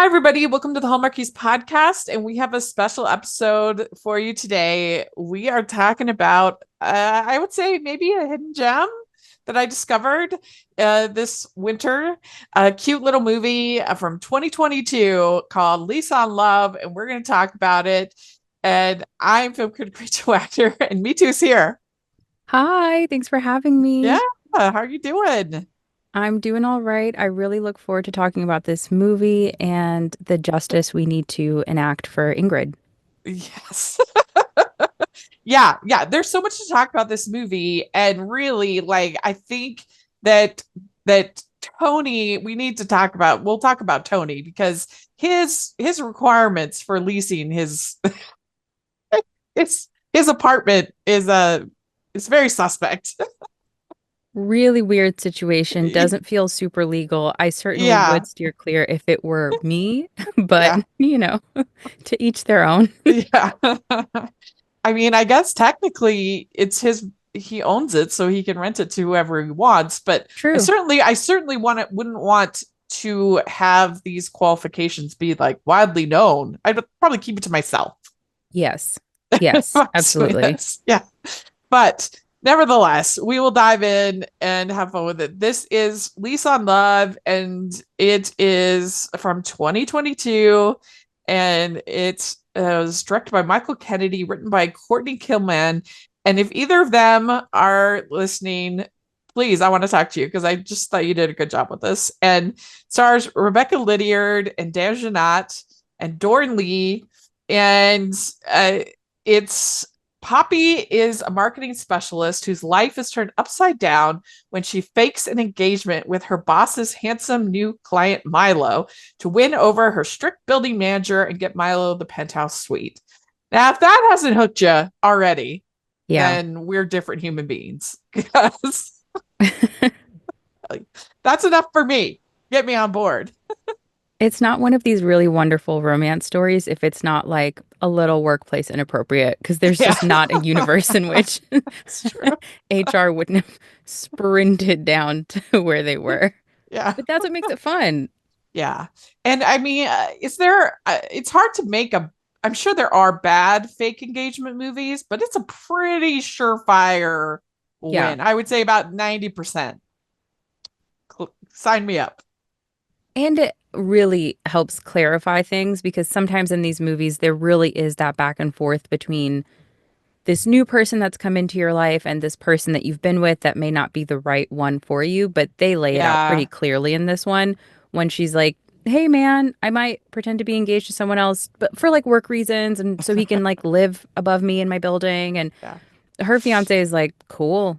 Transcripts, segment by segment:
Hi, everybody. Welcome to the Hallmarkies podcast. And we have a special episode for you today. We are talking about, I would say, maybe a hidden gem that I discovered this winter. A cute little movie from 2022 called LEASE on Love. And we're going to talk about it. And I'm film critic Rachel actor, and Mitu's here. Hi, thanks for having Yeah. me. How are you doing? I'm doing all right. I really look forward to talking about this movie and the justice we need to enact for Ingrid. Yes. Yeah, there's so much to talk about this movie, and really, like, I think that that Tony, we need to talk about. We'll talk about Tony because his requirements for leasing his apartment is very suspect. Really weird situation. Doesn't feel super legal. I certainly Yeah, would steer clear if it were me, but yeah, to each their own. yeah. I mean, I guess technically it's his, he owns it, so he can rent it to whoever he wants. But True. I certainly wouldn't want to have these qualifications be like widely known. I'd probably keep it to myself. Yes. Yes, absolutely. Yeah. But nevertheless, we will dive in and have fun with it. This is Lease on Love, and it is from 2022, and it was directed by Michael Kennedy, written by Courtney Killman. And if either of them are listening, please, I want to talk to you because I just thought you did a good job with this. And stars Rebecca Lydiard and Dan Jeanette and Dorn Lee. And it's Poppy is a marketing specialist whose life is turned upside down when she fakes an engagement with her boss's handsome new client, Milo, to win over her strict building manager and get Milo the penthouse suite. Now, if that hasn't hooked you already, Yeah. then we're different human beings because like, that's enough for me. Get me on board. It's not one of these really wonderful romance stories if it's not like a little workplace inappropriate, because there's Yeah, just not a universe in which it's true. HR wouldn't have sprinted down to where they were. Yeah. But that's what makes it fun. Yeah. And I mean, is there, it's hard to make a, I'm sure there are bad fake engagement movies, but it's a pretty surefire Yeah. win. I would say about 90%. Sign me up. And it really helps clarify things because sometimes in these movies, there really is that back and forth between this new person that's come into your life and this person that you've been with that may not be the right one for you, but they lay it out pretty Yeah. clearly in this one when she's like, "Hey man, I might pretend to be engaged to someone else, but for like work reasons and so he can like live above me in my building." And Yeah. her fiance is like, "Cool.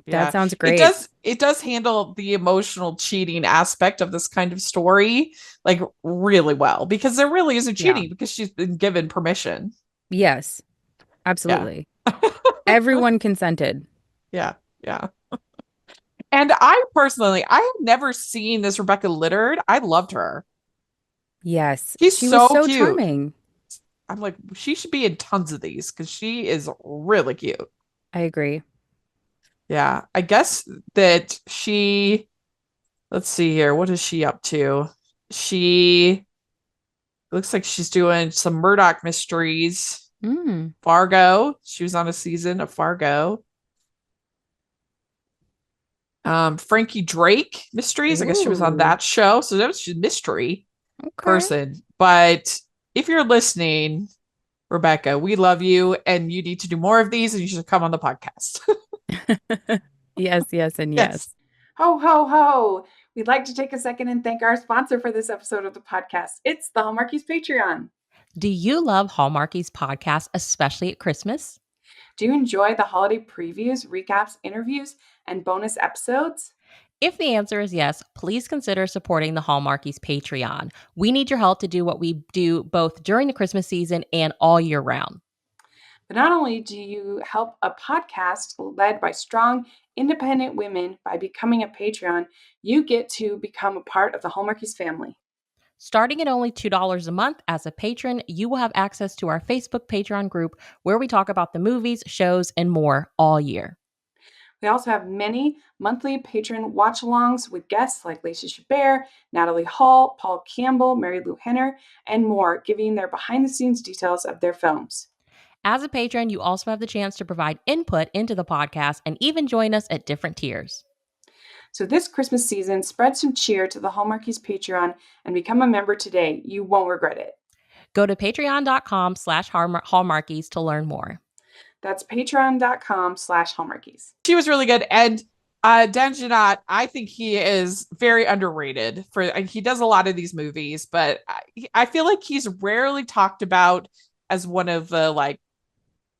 That Yeah. sounds great." It does handle the emotional cheating aspect of this kind of story like really well because there really isn't Yeah. cheating because she's been given permission. Yes, Yeah. absolutely. Everyone consented. Yeah. Yeah. And I personally, I have never seen this Rebecca Lydiard. I loved her. Yes, She's she was so so cute. charming. I'm like, she should be in tons of these because she is really cute. I agree. Yeah. I guess that let's see here. What is she up to? She looks like she's doing some Murdoch mysteries. Mm. Fargo. She was on a season of Fargo. Frankie Drake mysteries. I guess she was on Ooh, that show. So that was she's a mystery okay. person. But if you're listening, Rebecca, we love you and you need to do more of these and you should come on the podcast. Yes, yes, and Yes. yes. Ho, ho, ho. We'd like to take a second and thank our sponsor for this episode of the podcast. It's the Hallmarkies Patreon. Do you love Hallmarkies podcast, especially at Christmas? Do you enjoy the holiday previews, recaps, interviews, and bonus episodes? If the answer is yes, please consider supporting the Hallmarkies Patreon. We need your help to do what we do both during the Christmas season and all year round. But not only do you help a podcast led by strong, independent women by becoming a Patreon, you get to become a part of the Hallmarkies family. Starting at only $2 a month as a patron, you will have access to our Facebook Patreon group where we talk about the movies, shows, and more all year. We also have many monthly patron watch-alongs with guests like Lacey Chabert, Natalie Hall, Paul Campbell, Mary Lou Henner, and more, giving their behind-the-scenes details of their films. As a patron, you also have the chance to provide input into the podcast and even join us at different tiers. So this Christmas season, spread some cheer to the Hallmarkies Patreon and become a member today. You won't regret it. Go to patreon.com/hallmarkies to learn more. That's patreon.com/hallmarkies. She was really good. And Dan Jeannotte, I think he is very underrated. He does a lot of these movies, but I feel like he's rarely talked about as one of the like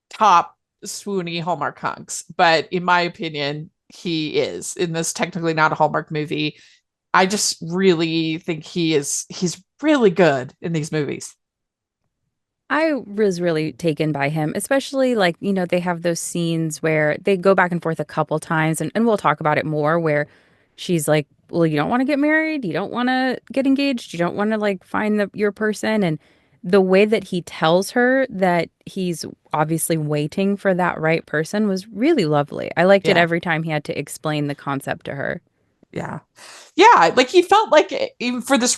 top swoony Hallmark hunks. But in my opinion, he is in this technically not a Hallmark movie. I just really think he's really good in these movies. I was really taken by him, especially like, they have those scenes where they go back and forth a couple times, and we'll talk about it more, where she's like, well, you don't want to get married, you don't want to get engaged, you don't want to like find your person. And the way that he tells her that he's obviously waiting for that right person was really lovely. I liked it every time he had to explain the concept to her. Yeah. Yeah. Like he felt like even for this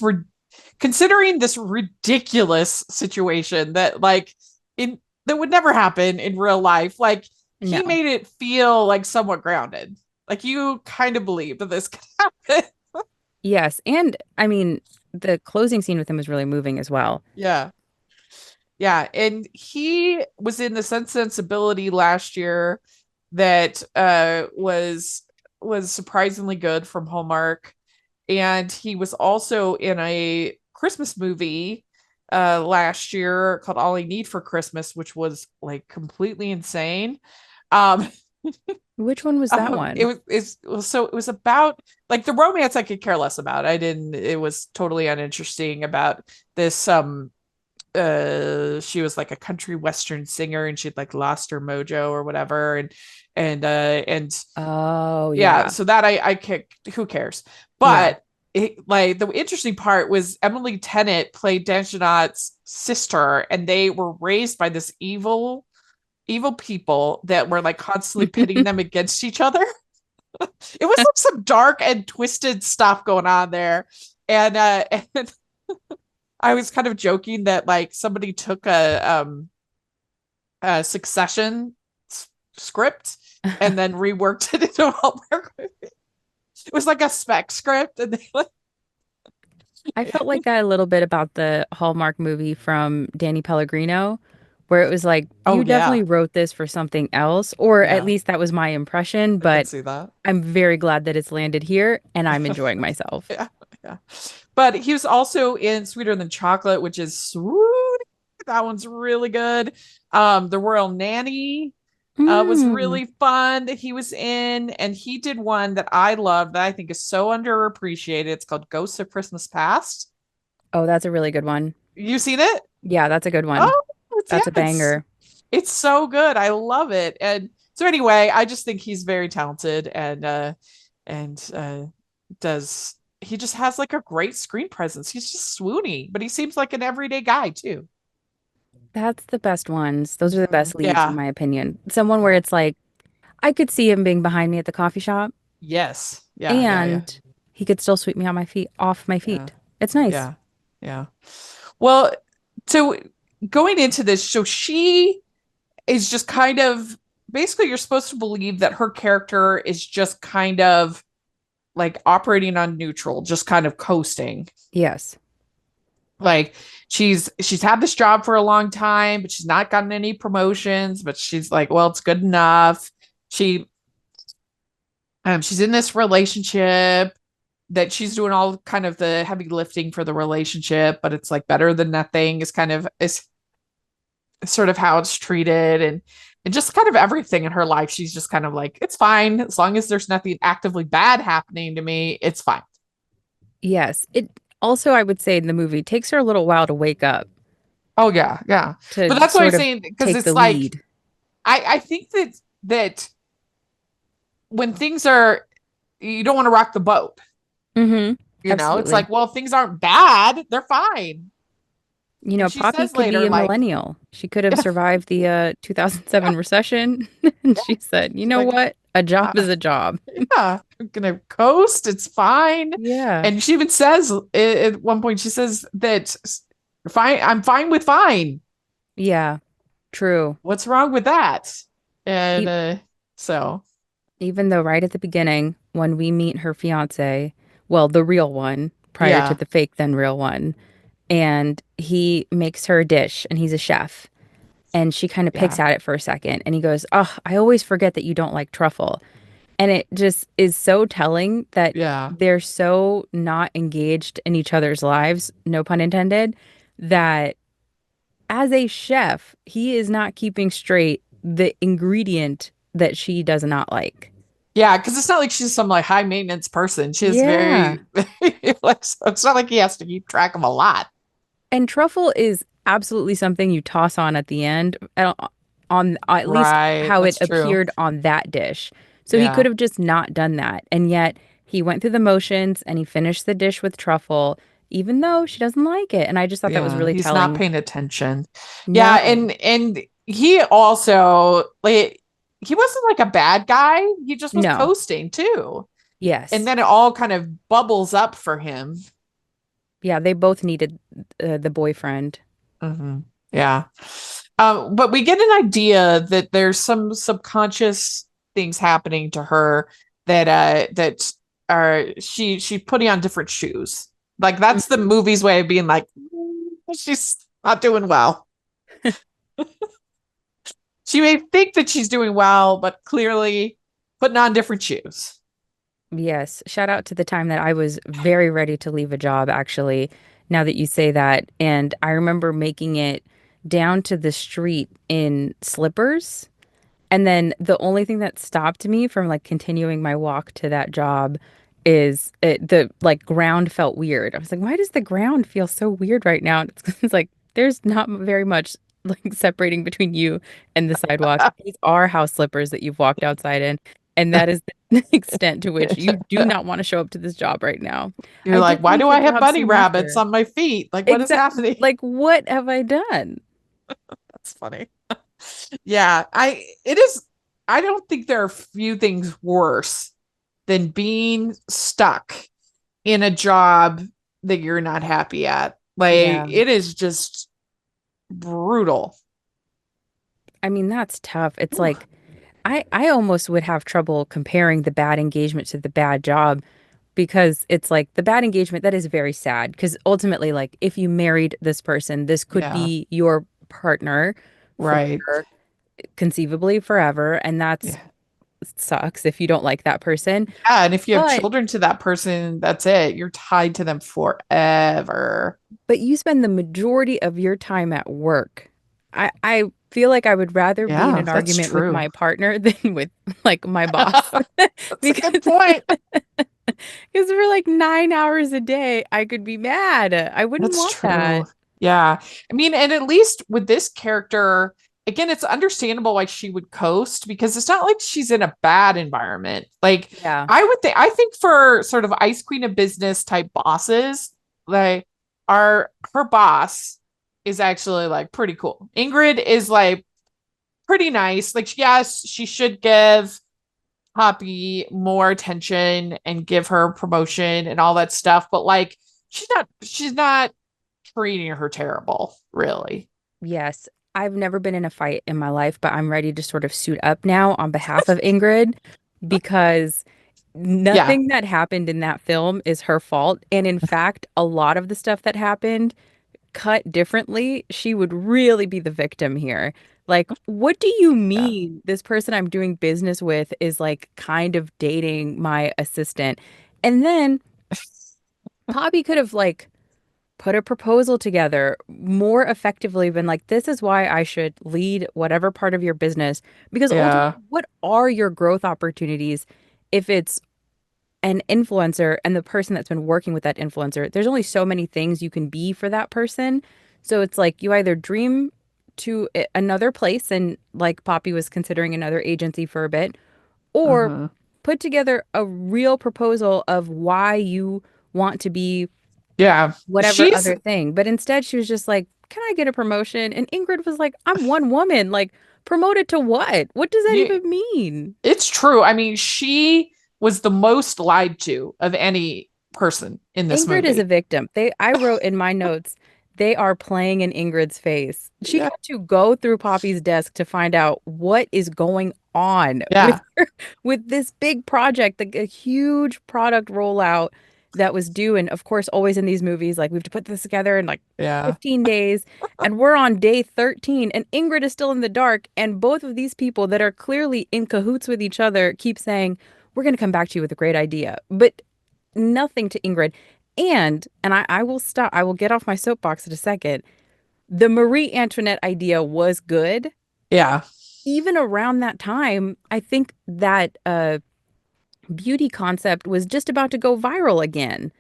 considering this ridiculous situation that like that would never happen in real life, like he made it feel like somewhat grounded. Like you kind of believe that this could happen. Yes. And I mean, the closing scene with him was really moving as well. Yeah. Yeah. And he was in the Sense and Sensibility last year that was surprisingly good from Hallmark. And he was also in a Christmas movie last year called All I Need for Christmas, which was like completely insane. Which one was that one? It was about like the romance I could care less about. It was totally uninteresting about this. She was like a country western singer and she'd like lost her mojo or whatever. And oh yeah. So that I kicked, who cares? But like the interesting part was Emily Tennant played Dan Jeannotte's sister, and they were raised by this evil people that were like constantly pitting them against each other. It was like some dark and twisted stuff going on there. And I was kind of joking that like somebody took a Succession script and then reworked it into a Hallmark movie. It was like a spec script, and I felt like that a little bit about the Hallmark movie from Danny Pellegrino, where it was like, you definitely wrote this for something else, or at least that was my impression. But I can see that. I'm very glad that it's landed here, and I'm enjoying myself. Yeah. But he was also in Sweeter Than Chocolate, which is sweet. That one's really good. The Royal Nanny was really fun that he was in, and he did one that I love that I think is so underappreciated. It's called Ghosts of Christmas Past. Oh, that's a really good one. You seen it? Yeah, that's a good one. Oh, that's a banger. It's so good. I love it. And so anyway, I just think he's very talented and he just has like a great screen presence. He's just swoony, but he seems like an everyday guy too. That's the best ones. Those are the best leads, in my opinion. Someone where it's like, I could see him being behind me at the coffee shop. Yes. Yeah. And he could still sweep me on off my feet. Yeah. It's nice. Yeah. Yeah. Well, so going into this, so she is just kind of, basically you're supposed to believe that her character is just kind of like operating on neutral, just kind of coasting. Yes. Like she's had this job for a long time, but she's not gotten any promotions, but she's like, well, it's good enough. She's in this relationship that she's doing all kind of the heavy lifting for the relationship, but it's like better than nothing is sort of how it's treated. And just kind of everything in her life. She's just kind of like, it's fine. As long as there's nothing actively bad happening to me, it's fine. Yes. It also, I would say in the movie, takes her a little while to wake up. Oh yeah. Yeah. But that's what I'm saying. Because it's like, I think that when things are, you don't want to rock the boat. Mm-hmm. You know, it's like, well, if things aren't bad, they're fine. You know, Poppy could be a millennial. She could have survived the 2007 recession. And she said, you know what? A job is a job. Yeah, I'm gonna coast. It's fine. Yeah. And she even says at one point, she says that fine, I'm fine with fine. Yeah. True. What's wrong with that? And E so Even though right at the beginning, when we meet her fiance, well, the real one, prior to yeah, the fake then real one, and he makes her a dish and he's a chef. And she kind of picks yeah, at it for a second and he goes, "Oh, I always forget that you don't like truffle." And it just is so telling that yeah, they're so not engaged in each other's lives, no pun intended, that as a chef, he is not keeping straight the ingredient that she does not like. yeah. Because it's not like she's some like high maintenance person. She's Yeah. very like, so it's not like he has to keep track of a lot. And truffle is absolutely something you toss on at the end, on at least Right, how it that's true. appeared on that dish. So he could Yeah, have just not done that. And yet he went through the motions and he finished the dish with truffle, even though she doesn't like it. And I just thought that was yeah. really He's not telling. paying attention. Yeah, No. and he also like he wasn't like a bad guy. He just was No. coasting too. And Yes. then it all kind of bubbles up for him. Yeah, they both needed the boyfriend. Hmm. Yeah. But we get an idea that there's some subconscious things happening to her that are she's putting on different shoes. Like that's the Mhm. movie's way of being like, she's not doing well. She may think that she's doing well, but clearly putting on different shoes. Yes. Shout out to the time that I was very ready to leave a job, actually, now that you say that. And I remember making it down to the street in slippers. And then the only thing that stopped me from like continuing my walk to that job is the like ground felt weird. I was like, why does the ground feel so weird right now? And it's like, there's not very much like separating between you and the sidewalk. These are house slippers that you've walked outside in. And that is the extent to which you do not want to show up to this job right now. You're I like, did why leave do the I have job bunny soon rabbits after. on my feet? Like, what is Exactly. happening? Like, what have I done? That's funny. Yeah, it is. I don't think there are few things worse than being stuck in a job that you're not happy at. Like Yeah. it is just brutal. I mean, that's tough. It's Ooh, like I almost would have trouble comparing the bad engagement to the bad job because it's like the bad engagement that is very sad because ultimately like if you married this person, this could yeah, be your partner for right. conceivably forever, and that's Yeah. sucks if you don't like that person. Yeah, and if you have But children to that person, that's it. You're tied to them forever. you spend the majority of your time at work. I feel like I would rather be in Yeah, an that's argument with true. my partner than with like my boss That's a good because point. because for like 9 hours a day, I could be mad. I wouldn't That's want true. that. Yeah. I mean, and at least with this character, again, it's understandable why she would coast because it's not like she's in a bad environment. Like, Yeah. I think for sort of ice queen of business type bosses, like her boss is actually like pretty cool. Ingrid is like pretty nice. Like, yes, she should give Poppy more attention and give her promotion and all that stuff, but like, she's not treating her terrible, really. Yes. I've never been in a fight in my life, but I'm ready to sort of suit up now on behalf of Ingrid because Yeah. nothing that happened in that film is her fault. And in fact, a lot of the stuff that happened cut differently, she would really be the victim here. Like, what do you Yeah. mean this person I'm doing business with is like kind of dating my assistant? And then Poppy could have like put a proposal together more effectively than like, this is why I should lead whatever part of your business. Because ultimately, Yeah. what are your growth opportunities if it's an influencer and the person that's been working with that influencer? There's only so many things you can be for that person. So it's like you either dream to another place and like Poppy was considering another agency for a bit, or Hmm. put together a real proposal of why you want to be Yeah. whatever She's other thing. But instead, she was just like can I get a promotion? And Ingrid was like, I'm one woman. Like, promoted to what? What does that You, even mean? it's true. I mean, she was the most lied to of any person in this Ingrid is a movie. victim. I wrote in my notes, they are playing in Ingrid's face. She Yeah. had to go through Poppy's desk to find out what is going on with Yeah. her, with this big project, like a huge product rollout that was due. And of course, always in these movies, like we have to put this together in like Yeah. 15 days. And we're on day 13, and Ingrid is still in the dark. And both of these people that are clearly in cahoots with each other keep saying, we're going to come back to you with a great idea. But nothing to Ingrid. And I will stop. I will get off my soapbox in a second. The Marie Antoinette idea was good. Yeah. Even around that time, I think that beauty concept was just about to go viral again.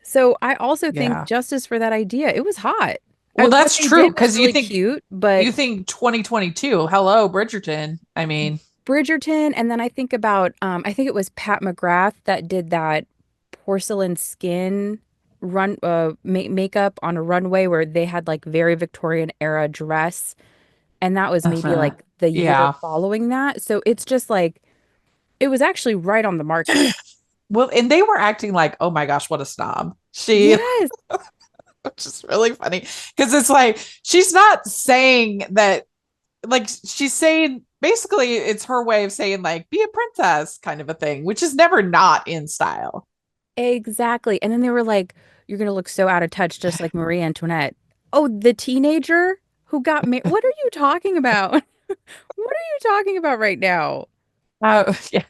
So I also think Yeah. justice for that idea. It was hot. Well, What that's they true did was because really cute, but you think 2022. Hello, Bridgerton. I mean, Bridgerton, and then I think about I think it was Pat McGrath that did that porcelain skin makeup on a runway where they had like very Victorian era dress, and that was maybe like the year yeah. following that. So it's just like it was actually right on the market. Well, and they were acting like, oh my gosh, what a snob. She, Yes, which is really funny because it's like she's not saying that, like she's saying basically it's her way of saying like be a princess kind of a thing, which is never not in style. exactly. And then they were like, "You're gonna look so out of touch, just like Marie Antoinette." Oh, the teenager who got married. What are you talking about? What are you talking about right now? Yeah.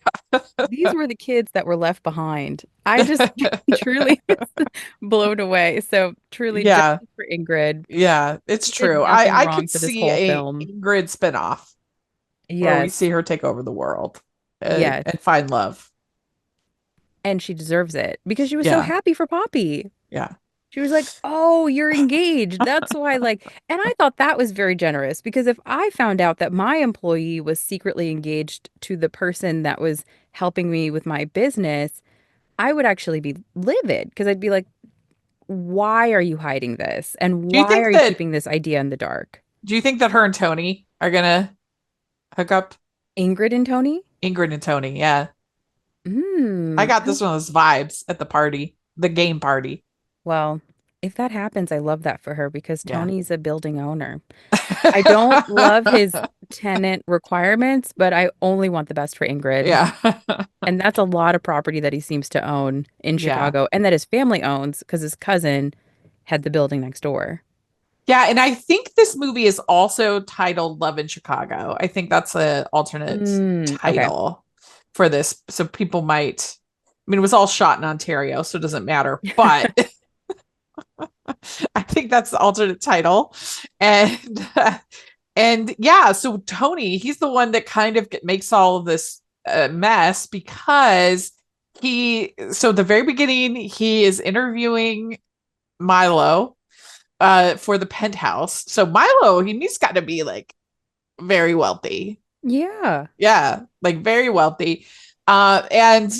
These were the kids that were left behind. I just truly blown away. So truly Yeah. justice for Ingrid. Yeah, it's She did true. nothing I wrong could for this see whole a film. Ingrid spinoff where we Yes. see her take over the world Yes. and find love. And she deserves it because she was so Yeah. happy for Poppy. Yeah. She was like, "Oh, you're engaged. That's why like." And I thought that was very generous because if I found out that my employee was secretly engaged to the person that was helping me with my business, I would actually be livid because I'd be like, why are you hiding this? And Do you why think are you that keeping this idea in the dark? do you think that her and Tony are gonna hook up? Ingrid and Tony? Ingrid and Tony, yeah. I Hmm. got this one of those vibes at the party, the game party. Well, if that happens, I love that for her because Yeah. Tony's a building owner. I don't love his tenant requirements, but I only want the best for Ingrid. Yeah. And that's a lot of property that he seems to own in Yeah. Chicago and that his family owns because his cousin had the building next door. Yeah, and I think this movie is also titled Love in Chicago. I think that's an alternate Okay. title for this. So people might, I mean, it was all shot in Ontario, so it doesn't matter. But I think that's the alternate title. And and yeah, so Tony, he's the one that kind of makes all of this mess because so at the very beginning, he is interviewing Milo for the penthouse. So Milo, he's got to be like very wealthy. Yeah. Yeah, like very wealthy. And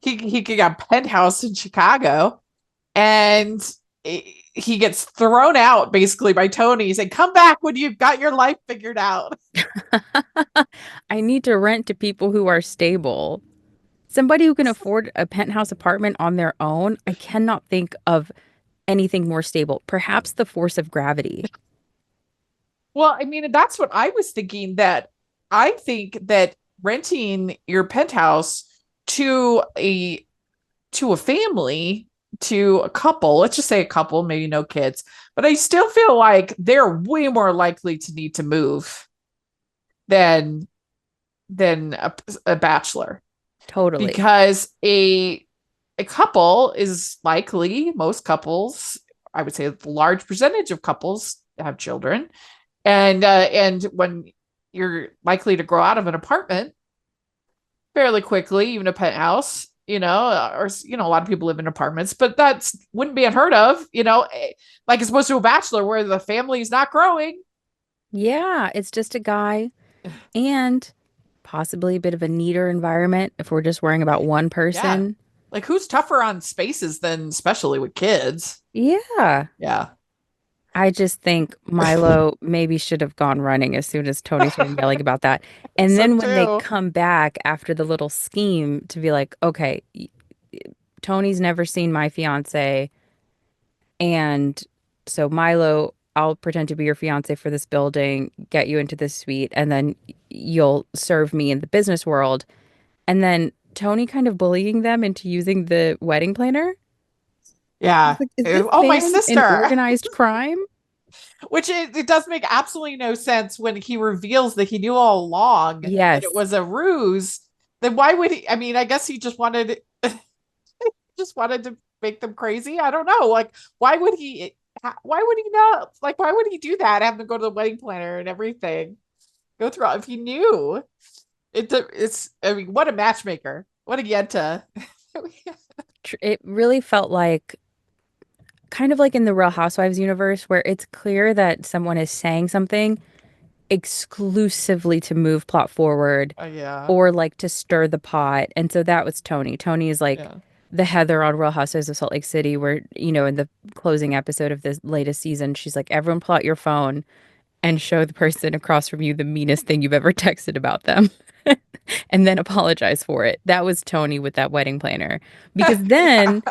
he got a penthouse in Chicago, and he gets thrown out basically by Tony. He said, "Come back when you've got your life figured out." I need to rent to people who are stable. Somebody who can afford a penthouse apartment on their own, I cannot think of anything more stable. Perhaps the force of gravity. Well, I mean, that's what I was thinking. That I think that renting your penthouse to a family, to a couple, let's just say a couple, maybe no kids, but I still feel like they're way more likely to need to move than a bachelor, Totally. because a couple is likely, most couples, I would say a large percentage of couples have children, and when you're likely to grow out of an apartment fairly quickly, even a penthouse, or a lot of people live in apartments, but that's wouldn't be unheard of, like as opposed to a bachelor where the family is not growing. Yeah, it's just a guy and possibly a bit of a neater environment if we're just worrying about one Yeah. person. Like who's tougher on spaces than especially with kids? Yeah. Yeah. I just think Milo maybe should have gone running as soon as Tony started yelling about that. And So then when they too. come back after the little scheme to be like, okay, Tony's never seen my fiance. And so Milo, I'll pretend to be your fiance for this building, get you into this suite, and then you'll serve me in the business world. And then Tony kind of bullying them into using the wedding planner. I was Yeah. like, is this Oh, my man an sister. organized crime? Which it does make absolutely no sense when he reveals that he knew all along that it Yes. was a ruse. Then why would he? I mean, I guess he just wanted to make them crazy. I don't know. Like, why would he? Why would he not? Like, why would he do that? Have them go to the wedding planner and everything. Go through if he knew. It's. I mean, what a matchmaker. What a yenta. It really felt like kind of like in the Real Housewives universe where it's clear that someone is saying something exclusively to move plot forward Yeah. or like to stir the pot. And so that was Tony. Tony is like Yeah. the Heather on Real Housewives of Salt Lake City, where, in the closing episode of this latest season, she's like, everyone pull out your phone and show the person across from you the meanest thing you've ever texted about them. And then apologize for it. That was Tony with that wedding planner. Because then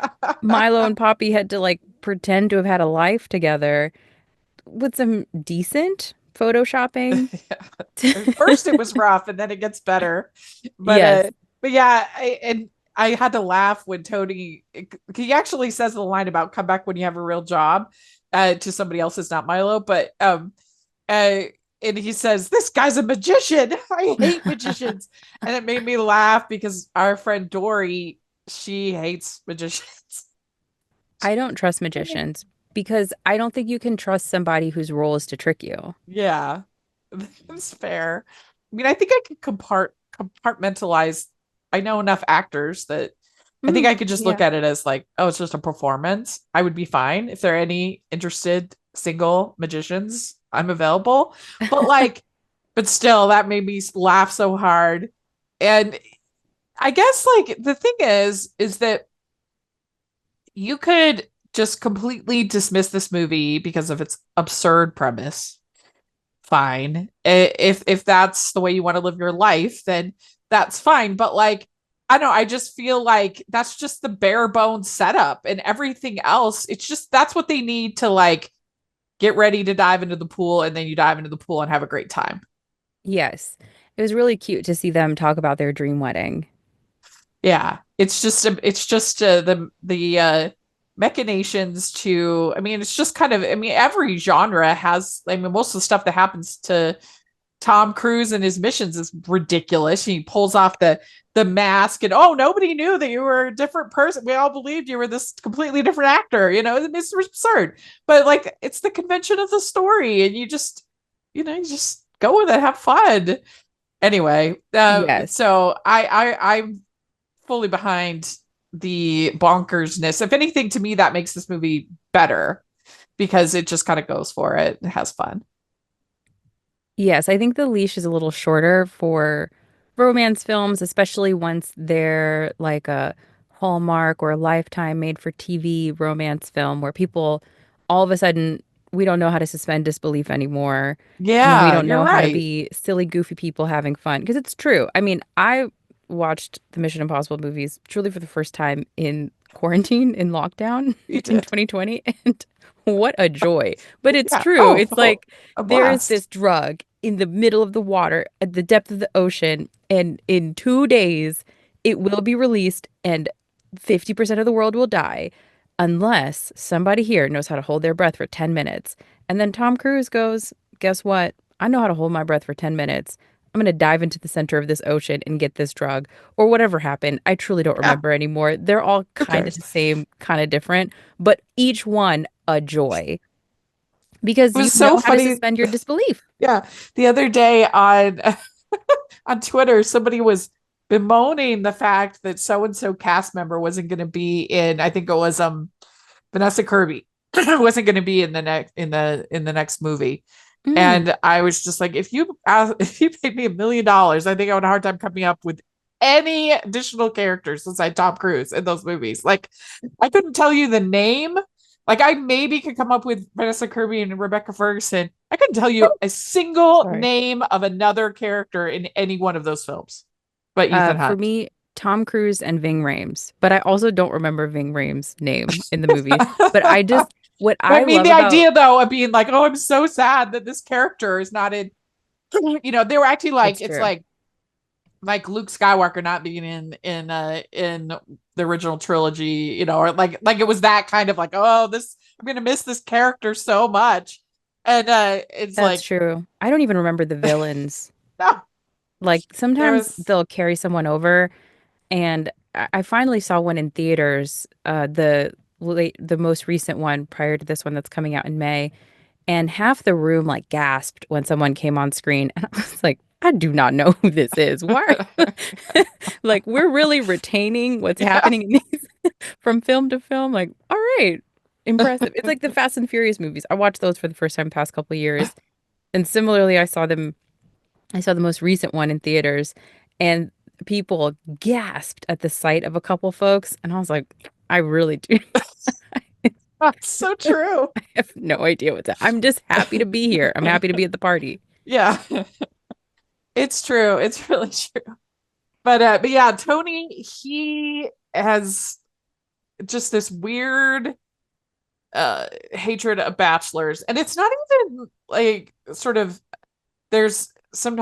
Milo and Poppy had to like pretend to have had a life together with some decent photoshopping. At first it was rough and then it gets better. But Yes. but yeah, I had to laugh when Tony he actually says the line about come back when you have a real job to somebody else is not Milo, but uh and he says, this guy's a magician. I hate magicians. And it made me laugh because our friend Dory, she hates magicians. I don't trust magicians because I don't think you can trust somebody whose role is to trick you. Yeah, that's fair. I mean, I think I could compartmentalize. I know enough actors that I think I could just look Yeah. at it as like, oh, it's just a performance. I would be fine if there are any interested single magicians. I'm available. But like, but still, that made me laugh so hard. And I guess like the thing is that you could just completely dismiss this movie because of its absurd premise. Fine. If that's the way you want to live your life, then that's fine. But like, I don't know, I just feel like that's just the bare bones setup and everything else. It's just that's what they need to like get ready to dive into the pool, and then you dive into the pool and have a great time. Yes. It was really cute to see them talk about their dream wedding. Yeah, it's just the machinations to. I mean, it's just kind of. I mean, every genre has. I mean, most of the stuff that happens to Tom Cruise and his missions is ridiculous. He pulls off the mask and oh, nobody knew that you were a different person. We all believed you were this completely different actor. It's absurd. But like, it's the convention of the story, and you just go with it, have fun. Anyway, Yes. so I'm fully behind the bonkersness. If anything, to me, that makes this movie better because it just kind of goes for it and has fun. Yes, I think the leash is a little shorter for romance films, especially once they're like a Hallmark or a Lifetime made for TV romance film where people all of a sudden we don't know how to suspend disbelief anymore. And we Yeah, don't you're know how to right. be silly, goofy people having fun. Because it's true. I mean, I watched the Mission Impossible movies truly for the first time in quarantine, in lockdown You in did. 2020. And what a joy. But it's Yeah. true. It's Oh, like a there is blast. this drug in the middle of the water at the depth of the ocean. And in 2 days, it will be released and 50% of the world will die unless somebody here knows how to hold their breath for 10 minutes. And then Tom Cruise goes, guess what? I know how to hold my breath for 10 minutes. I'm going to dive into the center of this ocean and get this drug or whatever happened. I truly don't Yeah. remember anymore. They're all Who kind of cares? the same, kind of different, but each one a joy because It you was know so how to funny. suspend your disbelief. Yeah. The other day on Twitter, somebody was bemoaning the fact that so and so cast member wasn't going to be in. I think it was Vanessa Kirby wasn't going to be in the next movie. Mm, And I was just like, if you paid me $1 million, I think I would have a hard time coming up with any additional characters besides Tom Cruise in those movies. Like, I couldn't tell you the name Like I maybe could come up with Vanessa Kirby and Rebecca Ferguson. I couldn't tell you a single Sorry. name of another character in any one of those films, but Ethan For Hunt. me, Tom Cruise and Ving Rhames, but I also don't remember Ving Rhames' name in the movie. But what But I me, love the about idea though of being like, oh, I'm so sad that this character is not in. They were actually like, that's it's true. like Luke Skywalker not being in the original trilogy, or like it was that kind of like, oh, this I'm gonna miss this character so much, and it's That's like true. I don't even remember the villains. no, Like there sometimes was they'll carry someone over, and I finally saw one in theaters, the most recent one prior to this one that's coming out in May, and half the room like gasped when someone came on screen, and I was like, I do not know who this is. Why? Like we're really retaining what's yeah. happening in these from film to film. Like, all right, impressive. It's like the Fast and Furious movies. I watched those for the first time the past couple of years, and similarly, I saw them. I saw the most recent one in theaters, and people gasped at the sight of a couple folks, and I was like, I really do. That's so true. I have no idea what's. I'm just happy to be here. I'm happy to be at the party. Yeah, it's true. It's really true. But yeah, Tony, he has just this weird hatred of bachelors, and it's not even like sort of there's some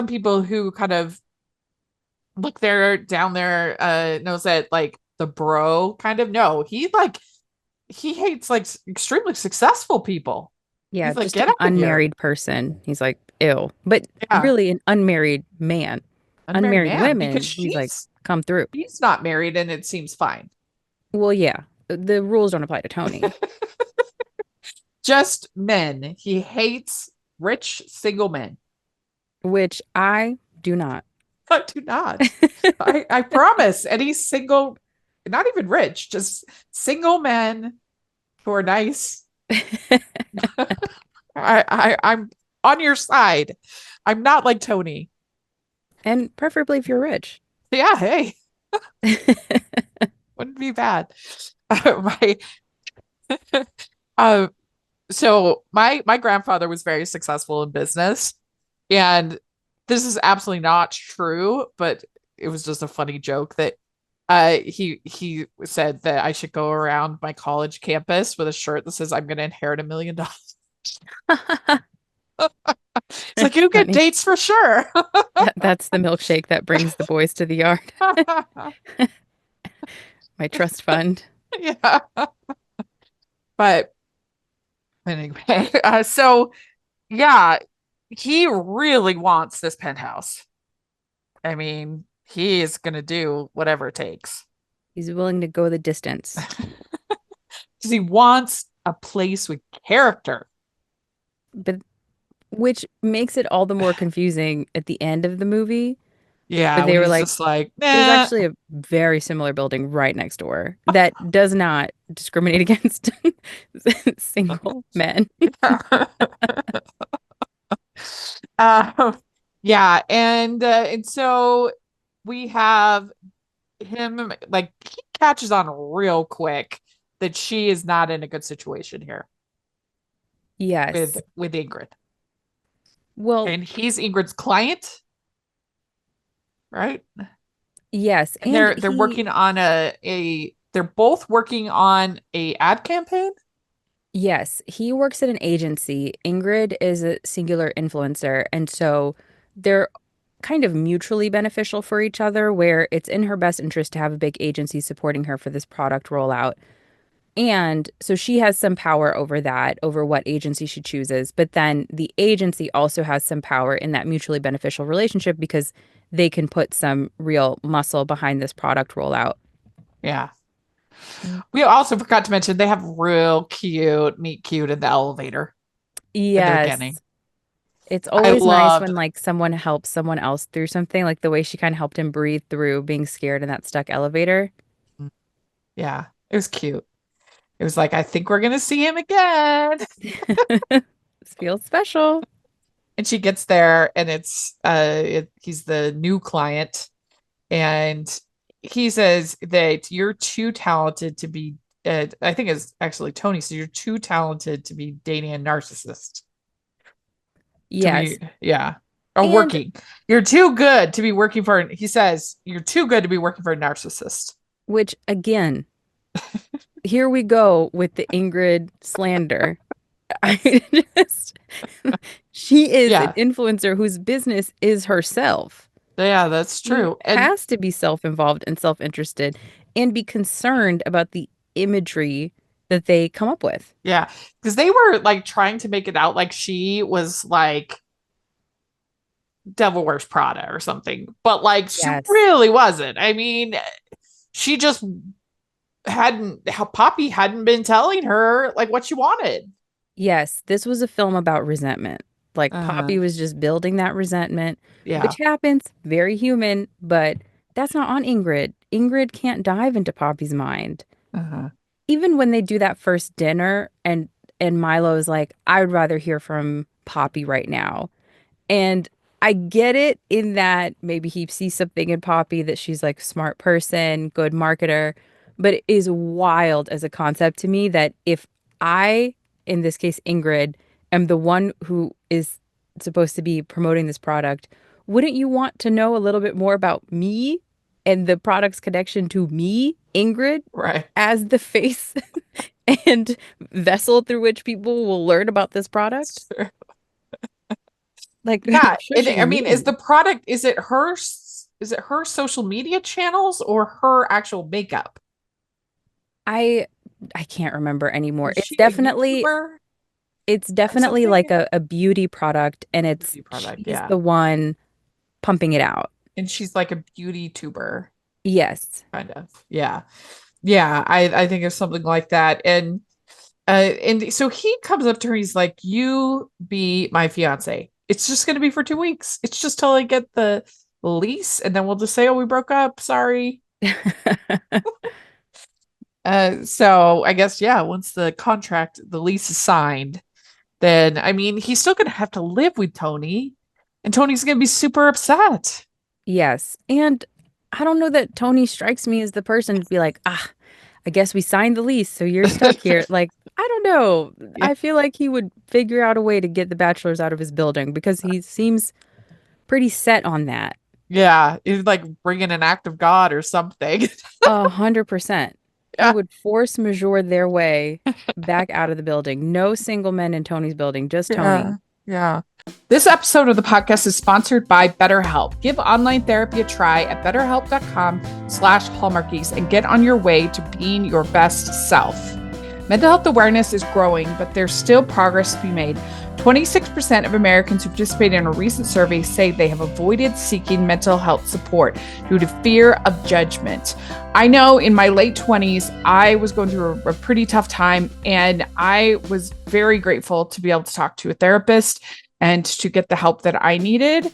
people who kind of look there down there knows that like the bro kind of no, he hates like extremely successful people. Yeah, He's like, just get an out of here. unmarried person. He's like, ew. But Yeah, really, an unmarried man. unmarried Unmarried man, because women, he's like, she's come through. he's not married and it seems fine. Well, yeah, the rules don't apply to Tony. Just men. He hates rich single men. Which I do not. I do not. I promise. Any single, not even rich, just single men who are nice. I'm on your side. I'm not like Tony. And preferably if you're rich. Yeah, hey, wouldn't be bad. My uh, so my grandfather was very successful in business, and this is absolutely not true, but it was just a funny joke that he said that I should go around my college campus with a shirt that says I'm going to inherit $1 million. It's like you get Funny. dates for sure. That's the milkshake that brings the boys to the yard. My trust fund. Yeah. But anyway, so yeah, he really wants this penthouse. I mean, he is going to do whatever it takes He's willing to go the distance. because he wants a place with character. But which makes it all the more confusing at the end of the movie. Yeah, Where when they were he's like, just like, there's nah. actually a very similar building right next door that does not discriminate against single men. uh, yeah, and so we have him like he catches on real quick that she is not in a good situation here Yes. with Ingrid, Well, and he's Ingrid's client, right? yes. And And they're working on a they're both working on a ad campaign. yes, he works at an agency. Ingrid is a singular influencer. And so they're kind of mutually beneficial for each other, where it's in her best interest to have a big agency supporting her for this product rollout. And so she has some power over that, over what agency she chooses. But then the agency also has some power in that mutually beneficial relationship because they can put some real muscle behind this product rollout. Yeah. We also forgot to mention they have real cute meet cute in the elevator in the beginning. Yes. It's I always nice loved, when like someone helps someone else through something, like the way she kind of helped him breathe through being scared in that stuck elevator. yeah, it was cute. It was like, I think we're gonna see him again. This feels special. And she gets there and he's the new client and he says that you're too talented to be I think it's actually Tony says you're too talented to be dating a narcissist. Yes. Yeah. Or And working. You're too good to be working for, he says, you're too good to be working for a narcissist. which again, here we go with the Ingrid slander. I just, she is an Yeah. influencer whose business is herself. Yeah, that's She true. And has to be self-involved and self-interested and be concerned about the imagery that they come up with. yeah, because they were like trying to make it out like she was like Devil Wears Prada or something, but like she Yes. really wasn't. I mean, she just hadn't, how Poppy hadn't been telling her like what she wanted. Yes, this was a film about resentment. Like Uh-huh. Poppy was just building that resentment, Yeah. which happens, very human, but that's not on Ingrid. Ingrid can't dive into Poppy's mind. Uh-huh. Even when they do that first dinner and Milo's like, I would rather hear from Poppy right now. And I get it in that maybe he sees something in Poppy that she's like a smart person, good marketer, but it is wild as a concept to me that if I, in this case Ingrid, am the one who is supposed to be promoting this product, wouldn't you want to know a little bit more about me and the product's connection to me, Ingrid, Right. as the face and vessel through which people will learn about this product? Sure. Like, Yeah. shush I me. mean, is the product, is it her social media channels or her actual makeup? I I can't remember anymore. Is she a YouTuber It's or definitely something? like a beauty product and it's Beauty product, she's yeah. the one pumping it out. And she's like a beauty tuber, Yes. kind of. Yeah. Yeah, I think it's something like that. And so he comes up to her, he's like, you be my fiance. It's just gonna be for 2 weeks. It's just till I get the lease, and then we'll just say, oh, we broke up. Sorry. So I guess, yeah, once the lease is signed, then I mean, he's still gonna have to live with Tony, and Tony's gonna be super upset. Yes. And I don't know that Tony strikes me as the person to be like, I guess we signed the lease, so you're stuck here. Like, I don't know. Yeah. I feel like he would figure out a way to get the bachelors out of his building because he seems pretty set on that. Yeah, it's like bringing an act of God or something. 100%. He Yeah. would force majeure their way back out of the building. No single men in Tony's building, just Yeah. Tony. Yeah. This episode of the podcast is sponsored by BetterHelp. Give online therapy a try at betterhelp.com/hallmarkies and get on your way to being your best self. Mental health awareness is growing, but there's still progress to be made. 26% of Americans who participated in a recent survey say they have avoided seeking mental health support due to fear of judgment. I know in my late 20s, I was going through a pretty tough time, and I was very grateful to be able to talk to a therapist and to get the help that I needed.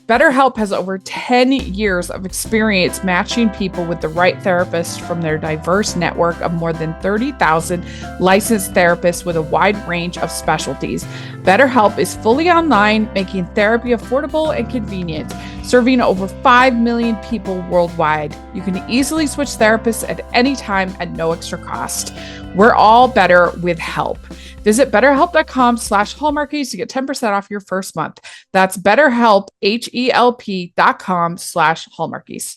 BetterHelp has over 10 years of experience matching people with the right therapist from their diverse network of more than 30,000 licensed therapists with a wide range of specialties. BetterHelp is fully online, making therapy affordable and convenient, serving over 5 million people worldwide. You can easily switch therapists at any time at no extra cost. We're all better with help. Visit betterhelp.com/hallmarkies to get 10% off your first month. That's BetterHelp, HELP.com/hallmarkies.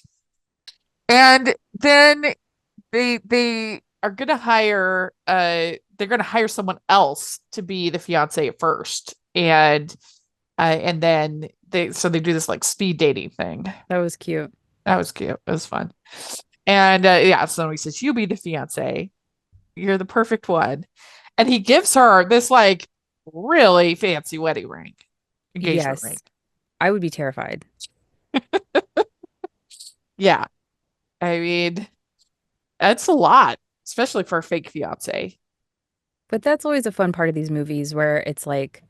And then they are gonna hire they're gonna hire someone else to be the fiance at first. And then they do this like speed dating thing. That was cute. That was cute. It was fun. And yeah, so he says, you be the fiance. You're the perfect one. And he gives her this like really fancy wedding ring, engagement ring. Yes. I would be terrified. Yeah. I mean, that's a lot, especially for a fake fiance. But that's always a fun part of these movies where it's like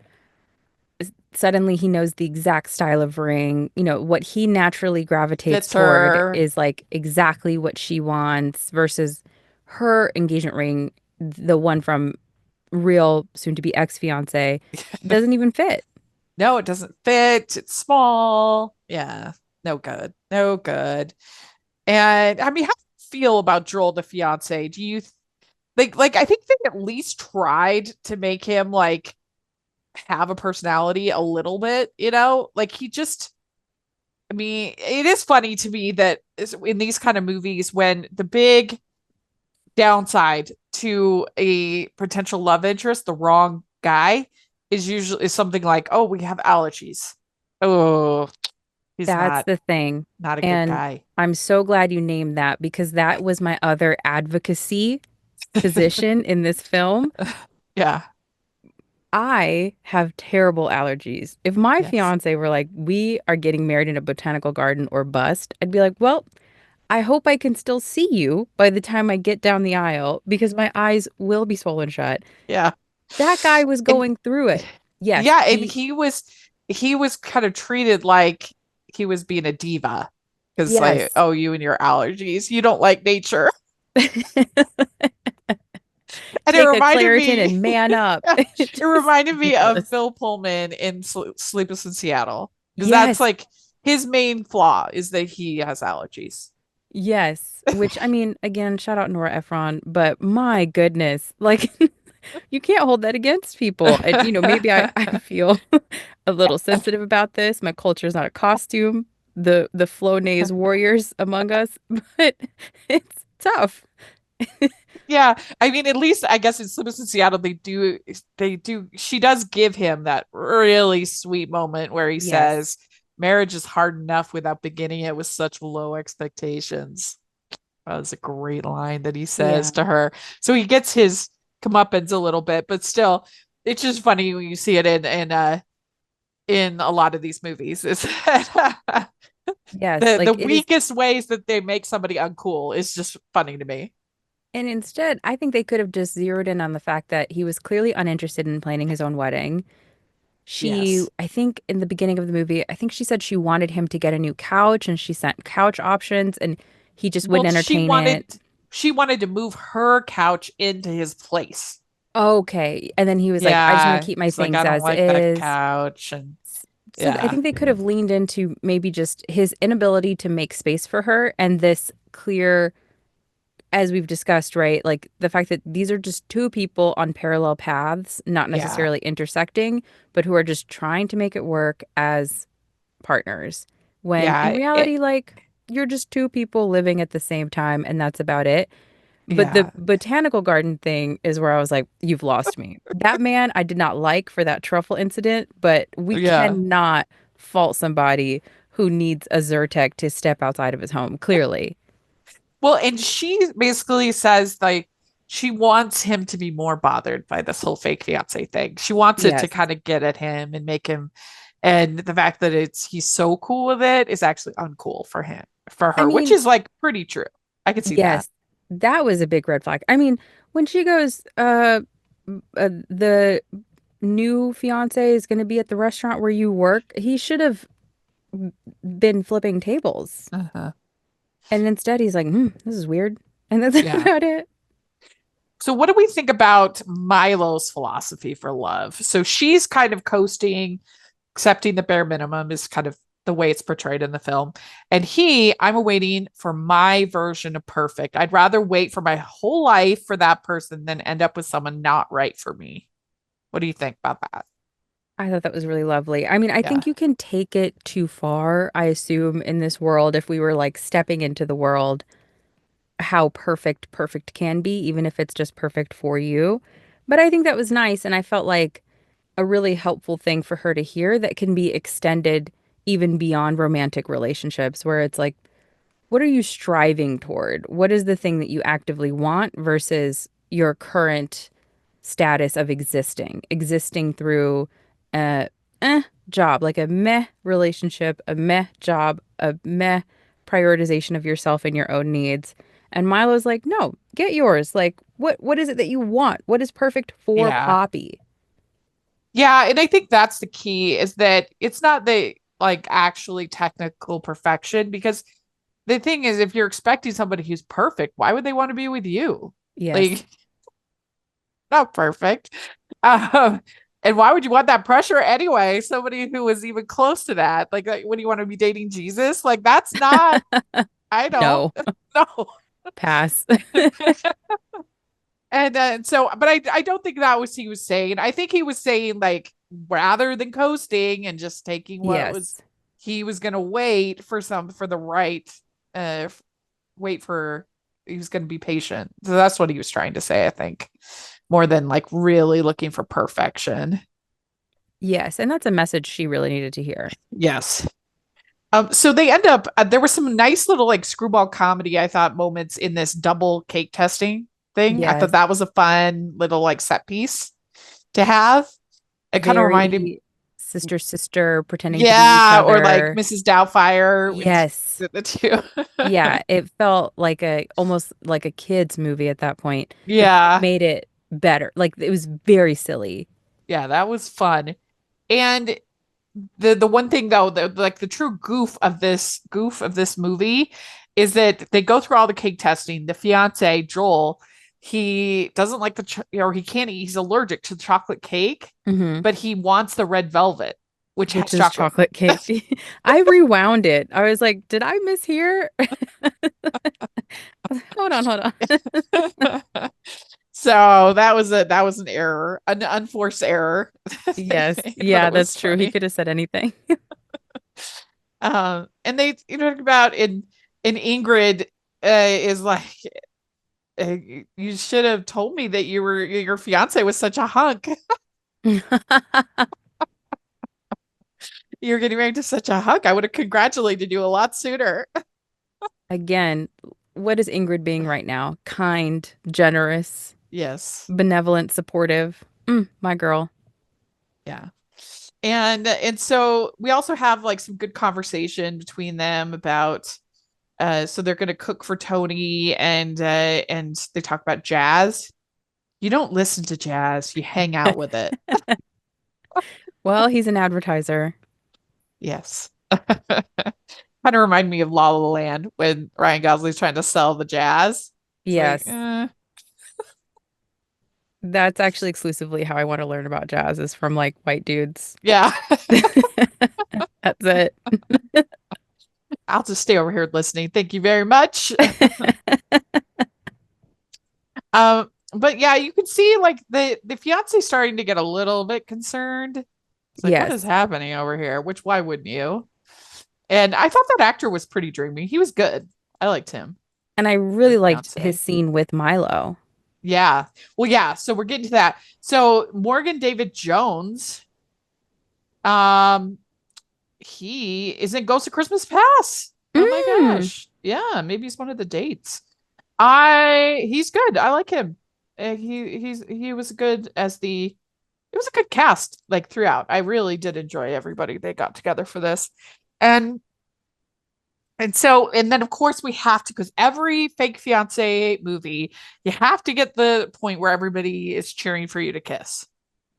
suddenly he knows the exact style of ring. You know, what he naturally gravitates Fits toward her. is like exactly what she wants versus her engagement ring, the one from real soon to be ex-fiance, doesn't even fit. No, it doesn't fit. It's small. Yeah. No good. No good. And I mean, how do you feel about Joel the fiance? like I think they at least tried to make him like have a personality a little bit, like he just, I mean, it is funny to me that in these kind of movies, when the big downside to a potential love interest, the wrong guy, is something like, oh, we have allergies. Oh, he's That's not the thing. not a good And guy. I'm so glad you named that because that was my other advocacy position in this film. Yeah. I have terrible allergies. If my Yes. fiance were like, we are getting married in a botanical garden or bust, I'd be like, well, I hope I can still see you by the time I get down the aisle because my eyes will be swollen shut. Yeah. That guy was And going through it. Yes, yeah, and he, he was kind of treated like he was being a diva because like, yes. oh, you and your allergies, you don't like nature. And it Take a reminded Claritin me, and man up. it Just reminded me of ridiculous. Phil Pullman in Sleepless in Seattle because that's Yes, like his main flaw is that he has allergies. yes. Which I mean, again, shout out Nora Ephron, but my goodness, like you can't hold that against people. And maybe I feel a little sensitive about this. My culture is not a costume. The Flonase warriors among us, but it's tough. Yeah, I mean, at least I guess in Sleepless in Seattle, she does give him that really sweet moment where he Yes. says, marriage is hard enough without beginning it with such low expectations. That was a great line that he says Yeah. to her. So he gets his comeuppance a little bit, but still, it's just funny when you see it in a lot of these movies. Is Yes. the Like it is. weakest ways that they make somebody uncool is just funny to me. And instead, I think they could have just zeroed in on the fact that he was clearly uninterested in planning his own wedding. Yes. I think in the beginning of the movie, I think she said she wanted him to get a new couch and she sent couch options and he just Well, wouldn't entertain it. she wanted to move her couch into his place. Okay. And then he was like, I just want to Yeah, keep my he's like, I things don't as like that is. couch, and So I yeah, think they could have leaned into maybe just his inability to make space for her and this clear, as we've discussed, right? Like the fact that these are just two people on parallel paths, not yeah, necessarily intersecting, but who are just trying to make it work as partners. When in yeah, reality, like you're just two people living at the same time and that's about it. But the yeah, botanical garden thing is where I was like, you've lost me. That man I did not like for that truffle incident, but we yeah. cannot fault somebody who needs a Zyrtec to step outside of his home, clearly. Well, and she basically says like she wants him to be more bothered by this whole fake fiance thing. She wants it to Yes. kind of get at him and make him, and the fact that he's so cool with it is actually uncool for I her, which mean, is like pretty true. I could see that. yes, that was a big red flag. I mean, when she goes, the new fiance is going to be at the restaurant where you work, he should have been flipping tables. Uh-huh. And instead, he's like, this is weird. And that's Yeah. about it. So, what do we think about Milo's philosophy for love? So, she's kind of coasting, accepting the bare minimum is kind of the way it's portrayed in the film. And I'm waiting for my version of perfect. I'd rather wait for my whole life for that person than end up with someone not right for me. What do you think about that? I thought that was really lovely. I mean, I Yeah. think you can take it too far, I assume, in this world, if we were like stepping into the world, how perfect can be, even if it's just perfect for you. But I think that was nice. And I felt like a really helpful thing for her to hear that can be extended even beyond romantic relationships, where it's like, what are you striving toward? What is the thing that you actively want versus your current status of existing through a job, like a meh relationship, a meh job, a meh prioritization of yourself and your own needs. And Milo's like, no, get yours. Like, what is it that you want? What is perfect for Yeah. Poppy? Yeah. And I think that's the key is that it's not the like actually technical perfection because the thing is, if you're expecting somebody who's perfect, why would they want to be with you? Yes. Like, not perfect. Um, and why would you want that pressure anyway? Somebody who was even close to that. Like when you want to be dating Jesus, like that's not, I don't No, know. pass. And so, but I don't think that was he was saying. I think he was saying like rather than coasting and just taking what was, Yes. he was going to wait for the right, uh, wait for, he was going to be patient. So that's what he was trying to say, I think, more than like really looking for perfection. Yes. And that's a message she really needed to hear. Yes. So they end up, there were some nice little like screwball comedy, I thought, moments in this double cake testing thing. I Yes. thought that was a fun little like set piece to have. It kind of reminded, Very sister pretending to be each yeah, or like other. Mrs. Doubtfire when Yes. the two. Yeah, it felt like almost like a kid's movie at that point, which Yeah. made it better. Like it was very silly. Yeah, that was fun. And the one thing though, like the true goof of this movie is that they go through all the cake testing. The fiance, Joel, he doesn't like or he can't eat, he's allergic to chocolate cake, Hmm. but he wants the red velvet, which Which has is chocolate. chocolate cake. I rewound it. I was like, did I mishear? Hold on. So that was an error, an unforced error. Yes. But Yeah, it was that's true. He funny. could have said anything. And they, talk about in Ingrid, is like, you should have told me that your fiance was such a hunk. You're getting married to such a hunk. I would have congratulated you a lot sooner. Again, what is Ingrid being right now? Kind, generous, Yes. benevolent, supportive. My girl. Yeah. And so we also have like some good conversation between them about, so they're going to cook for Tony, and they talk about jazz. You don't listen to jazz, you hang out with it. Well, he's an advertiser. Yes. Kind of remind me of La La Land when Ryan Gosling's trying to sell the jazz. It's like, Yes. That's actually exclusively how I want to learn about jazz is from like white dudes. yeah. That's it. I'll just stay over here listening. Thank you very much. But yeah, you can see like the fiance starting to get a little bit concerned. It's like, what is Yes. happening over here? Which, why wouldn't you? And I thought that actor was pretty dreamy. He was good. I liked him. And I The really liked fiance. his scene with Milo. Yeah. Well, yeah. So we're getting to that. So Morgan David Jones, um, he is in Ghost of Christmas Past. Oh my gosh. Yeah, maybe he's one of the dates. He's good. I like him. He was good as it was a good cast like throughout. I really did enjoy everybody they got together for this. And and then of course we have to, because every fake fiance movie, you have to get the point where everybody is cheering for you to kiss.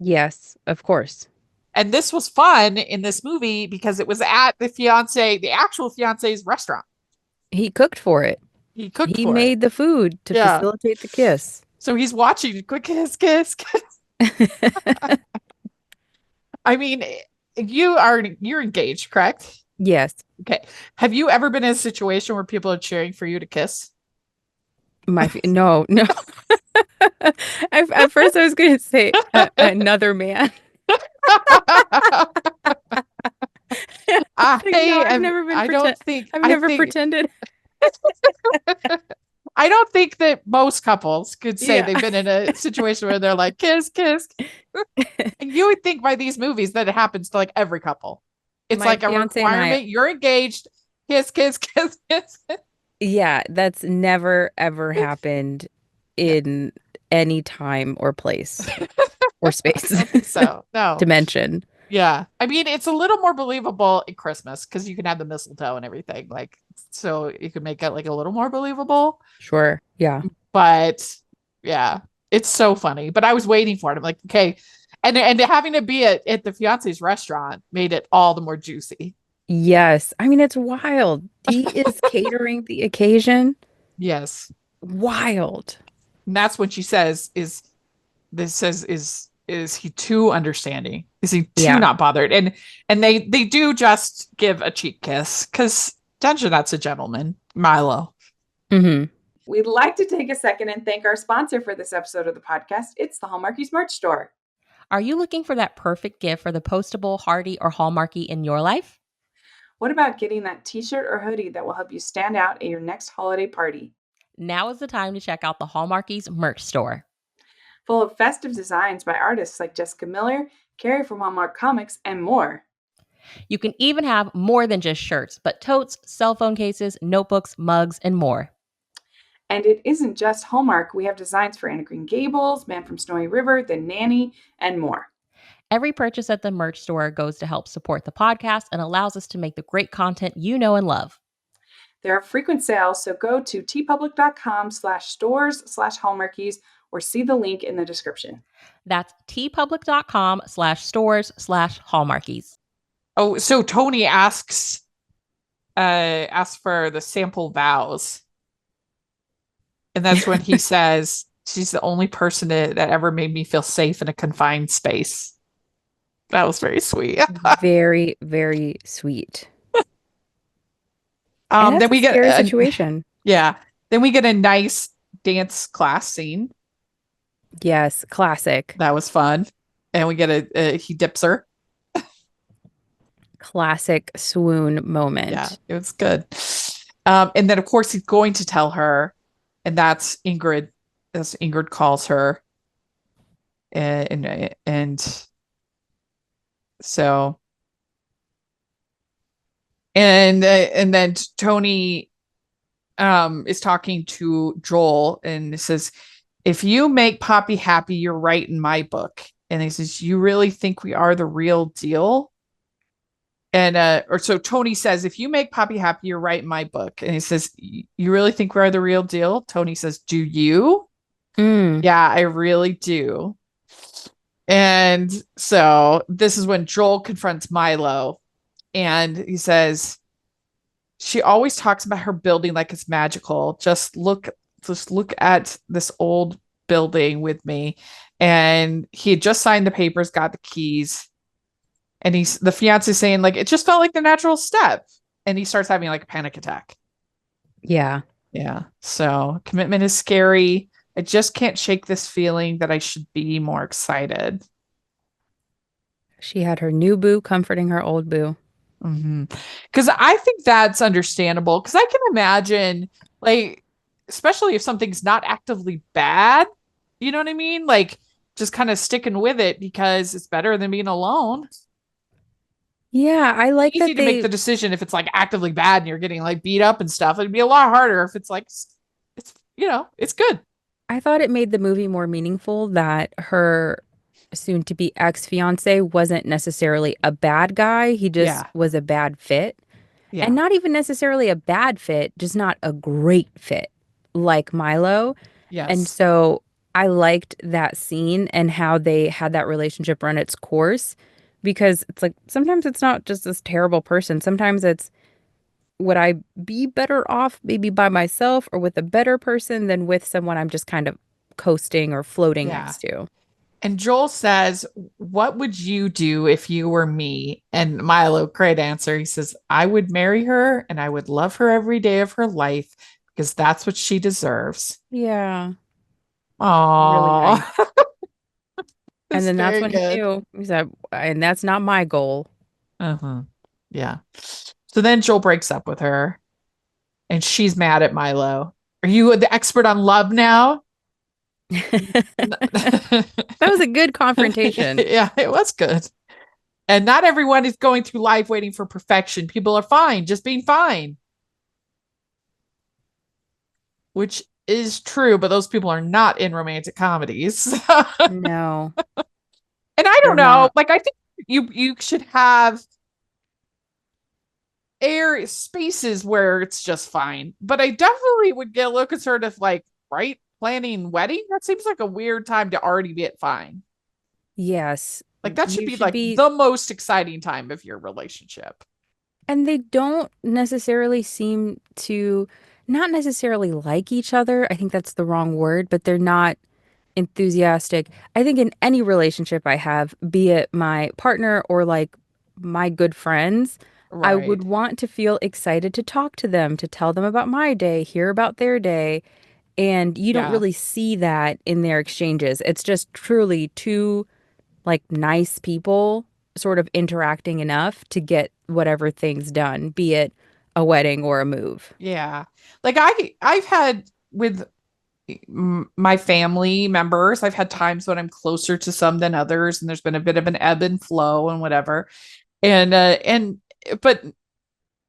Yes, of course. And this was fun in this movie because it was at the actual fiance's restaurant. He cooked for it. He cooked He for it. made the food to Yeah. facilitate the kiss. So he's watching, quick kiss, kiss, kiss. I mean, you're engaged, correct? Yes. Okay. Have you ever been in a situation where people are cheering for you to kiss? No. At first I was going to say another man. I've never been. I've never pretended. I don't think that most couples could say Yeah. they've been in a situation where they're like, kiss, kiss. And you would think by these movies that it happens to like every couple. It's My like a fiance and requirement. You're engaged. Kiss, kiss, kiss, kiss. Yeah, that's never ever happened in any time or place or space. So no Dimension. Yeah. I mean, it's a little more believable in Christmas because you can have the mistletoe and everything. Like, so you can make it like a little more believable. Sure. Yeah. But yeah, it's so funny. But I was waiting for it. I'm like, okay. And having to be at the fiance's restaurant made it all the more juicy. Yes. I mean, it's wild. He is catering the occasion. Yes. Wild. And that's when she says, is he too understanding? Is he too not bothered? And they do just give a cheek kiss because attention, that's a gentleman, Milo. Mm-hmm. We'd like to take a second and thank our sponsor for this episode of the podcast. It's the Hallmarkies merch store. Are you looking for that perfect gift for the postable, hearty, or Hallmarky in your life? What about getting that t-shirt or hoodie that will help you stand out at your next holiday party? Now is the time to check out the Hallmarkies merch store. Full of festive designs by artists like Jessica Miller, Carrie from Hallmark Comics, and more. You can even have more than just shirts, but totes, cell phone cases, notebooks, mugs, and more. And it isn't just Hallmark. We have designs for Anna Green Gables, Man from Snowy River, The Nanny, and more. Every purchase at the merch store goes to help support the podcast and allows us to make the great content you know and love. There are frequent sales, so go to tpublic.com/stores/hallmarkies or see the link in the description. That's tpublic.com/stores/hallmarkies. Oh, so Tony asks for the sample vows. And that's when he says, she's the only person that ever made me feel safe in a confined space. That was very sweet. Very, very sweet. Then we get a scary situation. Yeah. Then we get a nice dance class scene. Yes, classic. That was fun. And we get he dips her. Classic swoon moment. Yeah, it was good. And then of course he's going to tell her, and that's Ingrid, as Ingrid calls her. And so and then Tony is talking to Joel and says, if you make Poppy happy, you're right in my book. And he says, you really think we are the real deal? And or so Tony says, if you make Poppy happy, you're right in my book. And he says, you really think we are the real deal? Tony says, do you? Yeah, I really do. And so this is when Joel confronts Milo, and he says, she always talks about her building like it's magical. Just look at this old building with me. And he had just signed the papers, got the keys. And the fiance saying, like, it just felt like the natural step. And he starts having like a panic attack. Yeah. Yeah. So commitment is scary. I just can't shake this feeling that I should be more excited. She had her new boo comforting her old boo. Because I think that's understandable. Because I can imagine, like, especially if something's not actively bad, you know what I mean? Like, just kind of sticking with it because it's better than being alone. Yeah, I like Easy that to make the decision if it's like actively bad and you're getting like beat up and stuff. It'd be a lot harder if it's like, it's, you know, it's good. I thought it made the movie more meaningful that her soon-to-be ex-fiance wasn't necessarily a bad guy. He just was a bad fit. Yeah. And not even necessarily a bad fit, just not a great fit like Milo. Yes. And so I liked that scene and how they had that relationship run its course, because it's like sometimes it's not just this terrible person. Sometimes it's, would I be better off maybe by myself or with a better person than with someone I'm just kind of coasting or floating next to? And Joel says, what would you do if you were me? And Milo, great answer. He says, I would marry her and I would love her every day of her life because that's what she deserves. Yeah. Aww. Really nice. And then that's when he knew. He said, and that's not my goal. Yeah. So then Joel breaks up with her and she's mad at Milo. Are you the expert on love now? That was a good confrontation. Yeah, it was good. And not everyone is going through life waiting for perfection. People are fine, just being fine. Which is true, but those people are not in romantic comedies. No. And I don't know, like, I think you should have air spaces where it's just fine. But I definitely would get a little concerned if, like, right, planning wedding, that seems like a weird time to already be at fine. Yes. Like, that should be the most exciting time of your relationship. And they don't necessarily seem to not necessarily like each other. I think that's the wrong word, but they're not enthusiastic. I think in any relationship I have, be it my partner or like my good friends, I would want to feel excited to talk to them, to tell them about my day, hear about their day. And you don't Yeah. really see that in their exchanges. It's just truly two like nice people sort of interacting enough to get whatever thing's done, be it a wedding or a move. Yeah. Like I've had with my family members, I've had times when I'm closer to some than others, and there's been a bit of an ebb and flow and whatever. And but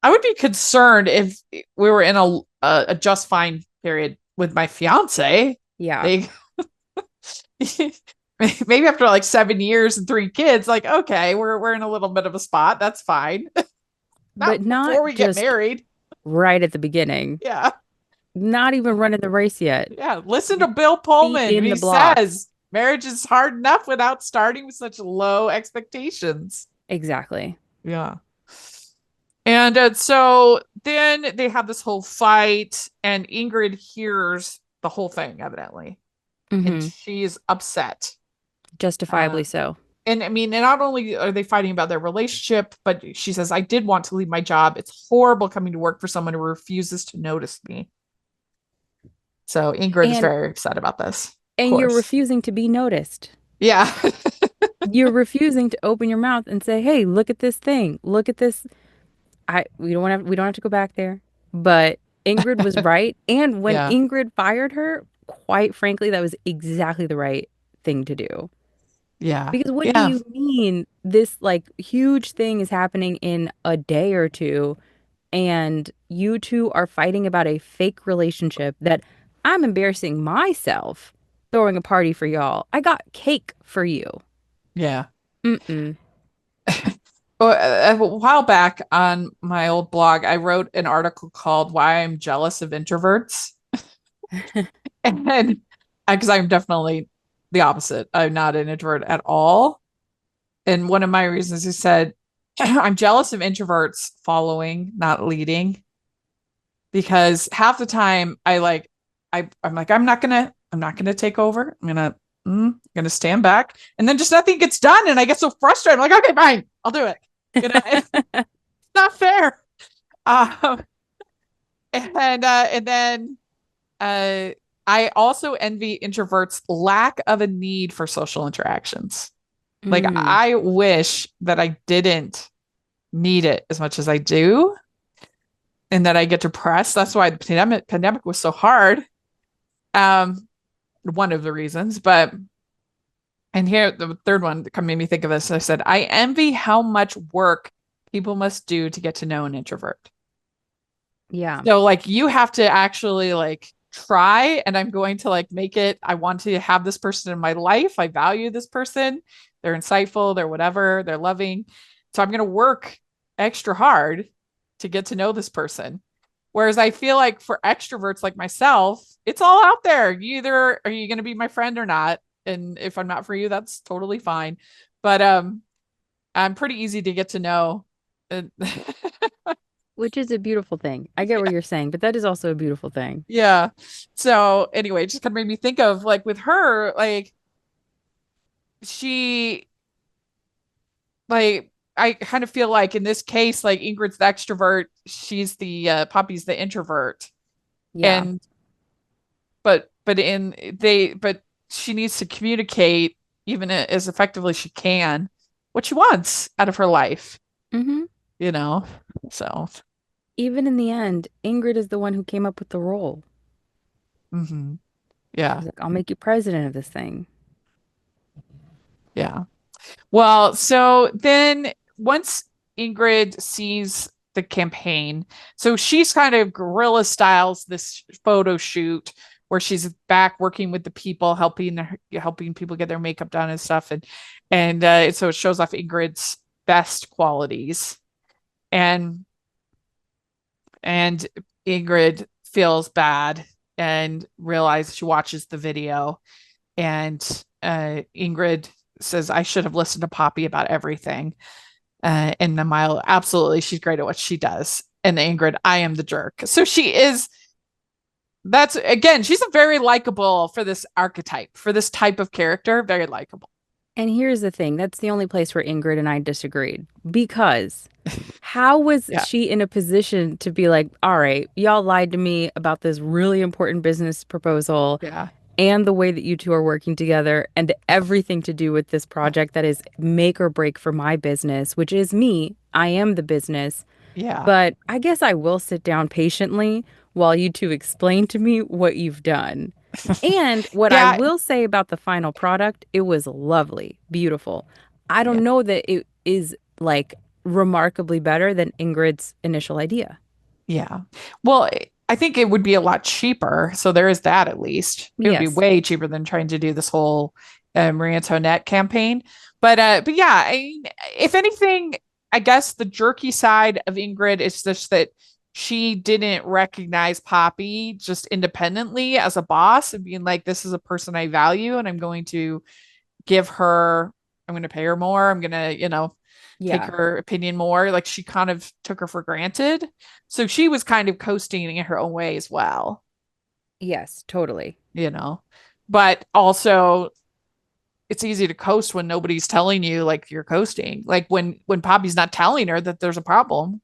I would be concerned if we were in a just fine period with my fiance. Yeah. Like maybe after like 7 years and 3 kids, like, okay, we're in a little bit of a spot. That's fine. But Not not before we get just married. right at the beginning. Yeah. Not even running the race yet. Yeah. Listen to Bill Pullman. In He the blocks. says marriage is hard enough without starting with such low expectations. Exactly. Yeah. And so then they have this whole fight, and Ingrid hears the whole thing, evidently, and Hmm. she's upset. Justifiably so. And I mean, and not only are they fighting about their relationship, but she says, I did want to leave my job. It's horrible coming to work for someone who refuses to notice me. So Ingrid is And very upset about this. Of and you're course. refusing to be noticed. Yeah. You're refusing to open your mouth and say, "Hey, look at this thing. Look at this." We don't have to go back there. But Ingrid was right. And when Yeah. Ingrid fired her, quite frankly, that was exactly the right thing to do. Yeah. Because what do Yeah. you mean this like huge thing is happening in a day or two and you two are fighting about a fake relationship that I'm embarrassing myself throwing a party for y'all. I got cake for you. Yeah. Mm-mm. Well, a while back on my old blog, I wrote an article called Why I'm Jealous of Introverts. And because I'm definitely the opposite. I'm not an introvert at all. And one of my reasons is said, I'm jealous of introverts following, not leading, because half the time I'm like, I'm not gonna take over. I'm gonna stand back, and then just nothing gets done, and I get so frustrated. I'm like, okay, fine, I'll do it. It's not fair. Um, and then I also envy introverts' lack of a need for social interactions. Like Mm. I wish that I didn't need it as much as I do, and that I get depressed. That's why the pandemic was so hard. One of the reasons, but and here the third one that made me think of this. I said, I envy how much work people must do to get to know an introvert. Yeah. So like you have to actually like try, and I'm going to like make it. I want to have this person in my life. I value this person. They're insightful, they're whatever, they're loving. So I'm going to work extra hard to get to know this person. Whereas I feel like for extroverts like myself, it's all out there. You either are you going to be my friend or not? And if I'm not for you, that's totally fine. But I'm pretty easy to get to know. Which is a beautiful thing. I get what you're saying, but that is also a beautiful thing. Yeah. So anyway, it just kind of made me think of like with her, like she like I kind of feel like in this case, like Ingrid's the extrovert, she's the Poppy's the introvert. Yeah. And but she needs to communicate even as effectively as she can what she wants out of her life, Mm-hmm. you know. So Even in the end, Ingrid is the one who came up with the role. Yeah. She's like, I'll make you president of this thing. Yeah. Well, so then once Ingrid sees the campaign, so she's kind of guerrilla styles this photo shoot where she's back working with the people, helping people get their makeup done and stuff, and so it shows off Ingrid's best qualities, and and Ingrid feels bad and realizes she watches the video, and Ingrid says, I should have listened to Poppy about everything. And the Mile, absolutely, she's great at what she does. And Ingrid, I am the jerk. So that's again, she's a very likable for this archetype, for this type of character, very likable. And here's the thing. That's the only place where Ingrid and I disagreed. Because How was Yeah. she in a position to be like, all right, y'all lied to me about this really important business proposal Yeah. and the way that you two are working together and everything to do with this project that is make or break for my business, which is me. I am the business. Yeah. But I guess I will sit down patiently while you two explain to me what you've done. And what I Yeah. will say about the final product, it was lovely, beautiful. I Yeah. don't know that it is like remarkably better than Ingrid's initial idea. Yeah. Well, I think it would be a lot cheaper. So there is that at least. It would be Yes. way cheaper than trying to do this whole Marie Antoinette campaign. But yeah, if anything, I guess the jerky side of Ingrid is just that she didn't recognize Poppy just independently as a boss and being like, this is a person I value and I'm going to give her, I'm going to pay her more. I'm going to, take Yeah. her opinion more. Like she kind of took her for granted. So she was kind of coasting in her own way as well, Yes, totally. you know. But also it's easy to coast when nobody's telling you like you're coasting. Like when Poppy's not telling her that there's a problem,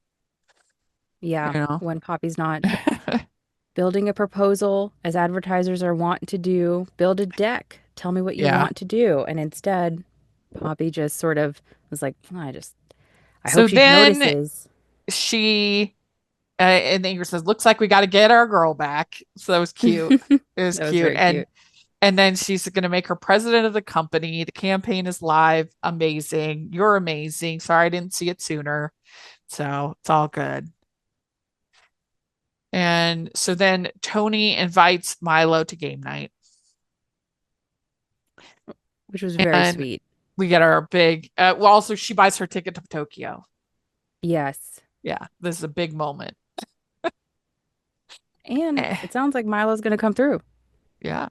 Yeah. you know. When Poppy's not building a proposal, as advertisers are wont to do, build a deck. Tell me what you Yeah. want to do. And instead, Poppy just sort of was like, I hope So she then notices. she and the Ingrid says, "Looks like we got to get our girl back." So that was cute. It was That was cute, very and cute. and then she's going to make her president of the company. The campaign is live. Amazing. You're amazing. Sorry I didn't see it sooner. So it's all good. And so then Tony invites Milo to game night, Which was very and sweet. we get our big. Well, also she buys her ticket to Tokyo. Yes. Yeah, this is a big moment. And Eh, it sounds like Milo's going to come through. yeah.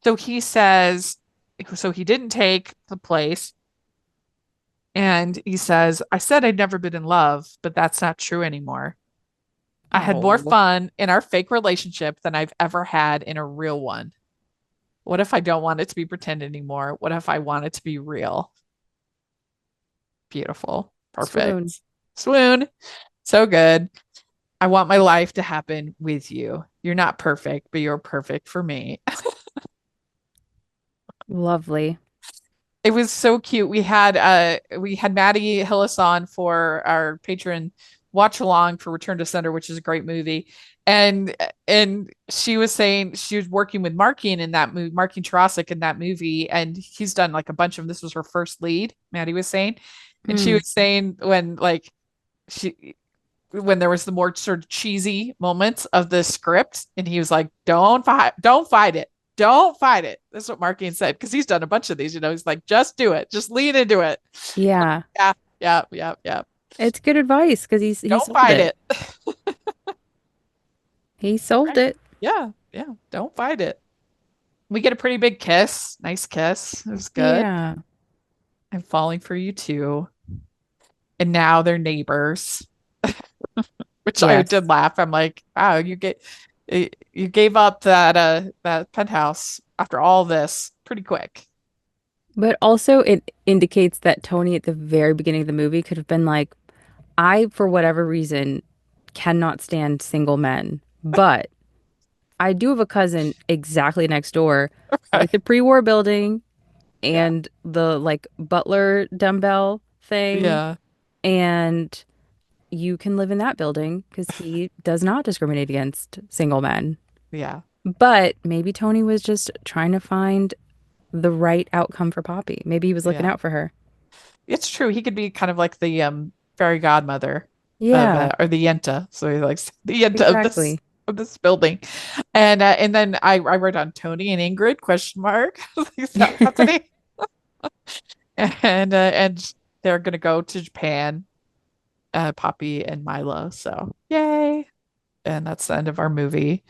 So he says, so he didn't take the place. And he says, I said I'd never been in love, but that's not true anymore. I had more Oh, fun in our fake relationship than I've ever had in a real one. What if I don't want it to be pretend anymore? What if I want it to be real? Beautiful. swoon. Perfect. Swoon. So good. I want my life to happen with you. You're not perfect, but you're perfect for me. Lovely. It was so cute. We had Maddie Hillis on for our patron watch along for Return to Sender, which is a great movie. And she was saying she was working with Markin in that movie, Markin Tarasic in that movie, and he's done like a bunch of them. This was her first lead, Maddie was saying. And she Mm. was saying she when there was the more sort of cheesy moments of the script, and he was like, don't fight it. Don't fight it. That's what Markian said, because he's done a bunch of these, he's like, just do it. Just lean into it. Yeah. Yeah, yeah, yeah, yeah. It's good advice because he Don't sold fight it. it. He sold Right. it. Yeah, yeah. Don't fight it. We get a pretty big kiss. Nice kiss. It was good. Yeah. I'm falling for you too. And now they're neighbors, which I Yes. did laugh. I'm like, wow, you gave up that penthouse after all this pretty quick. But also, it indicates that Tony at the very beginning of the movie could have been like, I, for whatever reason, cannot stand single men. But I do have a cousin exactly next door Right. with a pre-war building Yeah. and the like butler dumbbell thing. Yeah. And you can live in that building because he does not discriminate against single men. Yeah. But maybe Tony was just trying to find the right outcome for Poppy. Maybe he was looking Yeah. out for her. It's true. He could be kind of like the fairy godmother of Yeah, or the Yenta. So he likes the Yenta exactly. of this building. And then I wrote on Tony and Ingrid question mark. Is that happening? And they're gonna go to Japan, Poppy and Milo. So yay. And that's the end of our movie.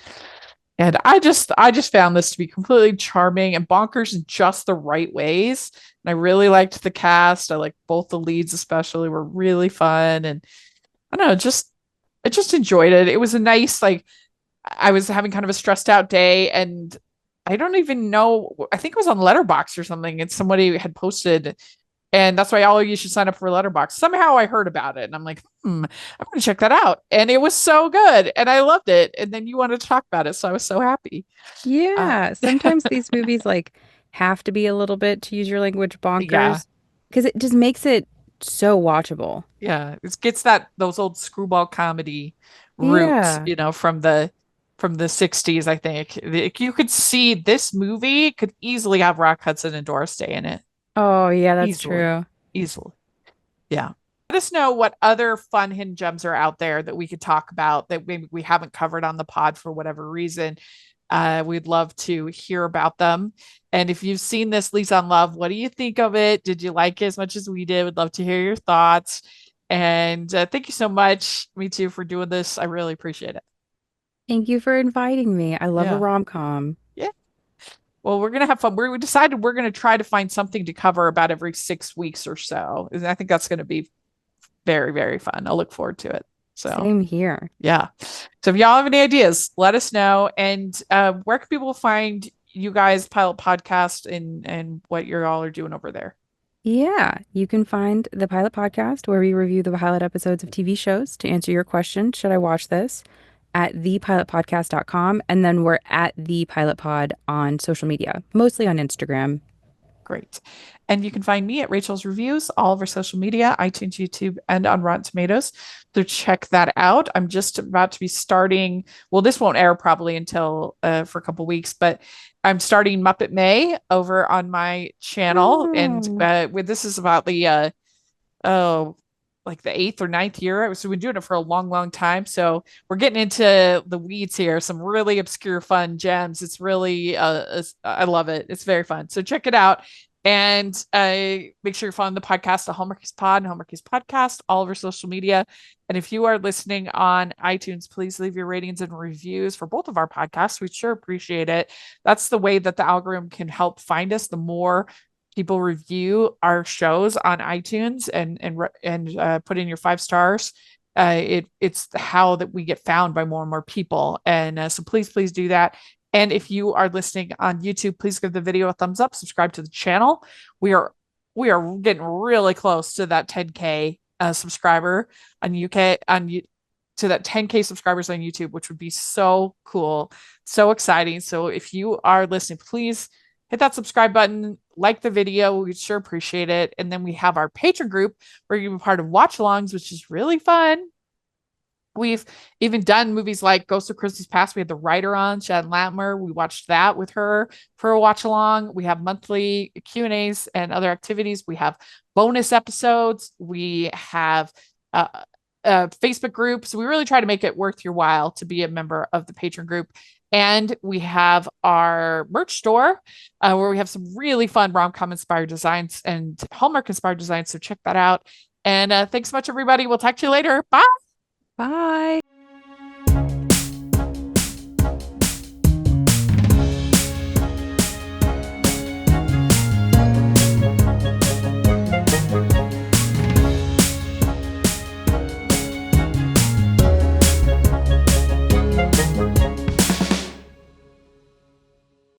And I just found this to be completely charming and bonkers in just the right ways. And I really liked the cast. I like both the leads, especially, were really fun. And I don't know, I just enjoyed it. It was a nice, like, I was having kind of a stressed out day, and I don't even know. I think it was on Letterbox or something, and somebody had posted And that's why all of you should sign up for Letterboxd. Somehow I heard about it and I'm like, I'm going to check that out. And it was so good. And I loved it. And then you wanted to talk about it. So I was so happy. Yeah. Sometimes these movies like have to be a little bit, to use your language, Yeah. bonkers, because it just makes it so watchable. Yeah. It gets those old screwball comedy roots, Yeah. from the 60s, I think. You could see this movie could easily have Rock Hudson and Doris Day in it. Oh, yeah, that's Easily. true. Easily. Yeah. Let us know what other fun hidden gems are out there that we could talk about that maybe we haven't covered on the pod for whatever reason. We'd love to hear about them. And if you've seen this Lease on Love, what do you think of it? Did you like it as much as we did? We'd love to hear your thoughts. And thank you so much, Mitu, for doing this. I really appreciate it. Thank you for inviting me. I love a Yeah. rom-com. Yeah. Well, we're going to have fun. We decided we're going to try to find something to cover about every 6 weeks or so. And I think that's going to be very, very fun. I'll look forward to it. So Same here. yeah. So if y'all have any ideas, let us know. And where can people find you guys, Pilot Podcast, and what you all are doing over there? Yeah, you can find the Pilot Podcast where we review the pilot episodes of TV shows. To answer your question, should I watch this? At thepilotpodcast.com. And then we're at the Pilot Pod on social media, mostly on Instagram. Great. And you can find me at Rachel's Reviews, all of our social media, iTunes, YouTube, and on Rotten Tomatoes. So check that out. I'm just about to be starting. Well, this won't air probably until for a couple weeks, but I'm starting Muppet May over on my channel. And this is about the like the 8th or 9th year. So we've been doing it for a long, long time. So we're getting into the weeds here. Some really obscure, fun gems. It's really, I love it. It's very fun. So check it out. And make sure you're following the podcast, the Hallmarkies Pod and Hallmarkies Podcast, all of our social media. And if you are listening on iTunes, please leave your ratings and reviews for both of our podcasts. We'd sure appreciate it. That's the way that the algorithm can help find us. The more people review our shows on iTunes and put in your 5 stars, it's how that we get found by more and more people. And so please do that. And if you are listening on YouTube, please give the video a thumbs up, subscribe to the channel. We are getting really close to that 10K subscriber on to that 10K subscribers on YouTube, which would be so cool, so exciting. So if you are listening, please hit that subscribe button, like the video. We'd sure appreciate it. And then we have our Patreon group where you can be part of watch-alongs, which is really fun. We've even done movies like Ghost of Christmas Past. We had the writer on, Shannon Latimer. We watched that with her for a watch along. We have monthly Q&As and other activities. We have bonus episodes. We have Facebook groups. So we really try to make it worth your while to be a member of the Patreon group. And we have our merch store where we have some really fun rom-com inspired designs and Hallmark inspired designs. So check that out. And thanks so much, everybody. We'll talk to you later. Bye. Bye.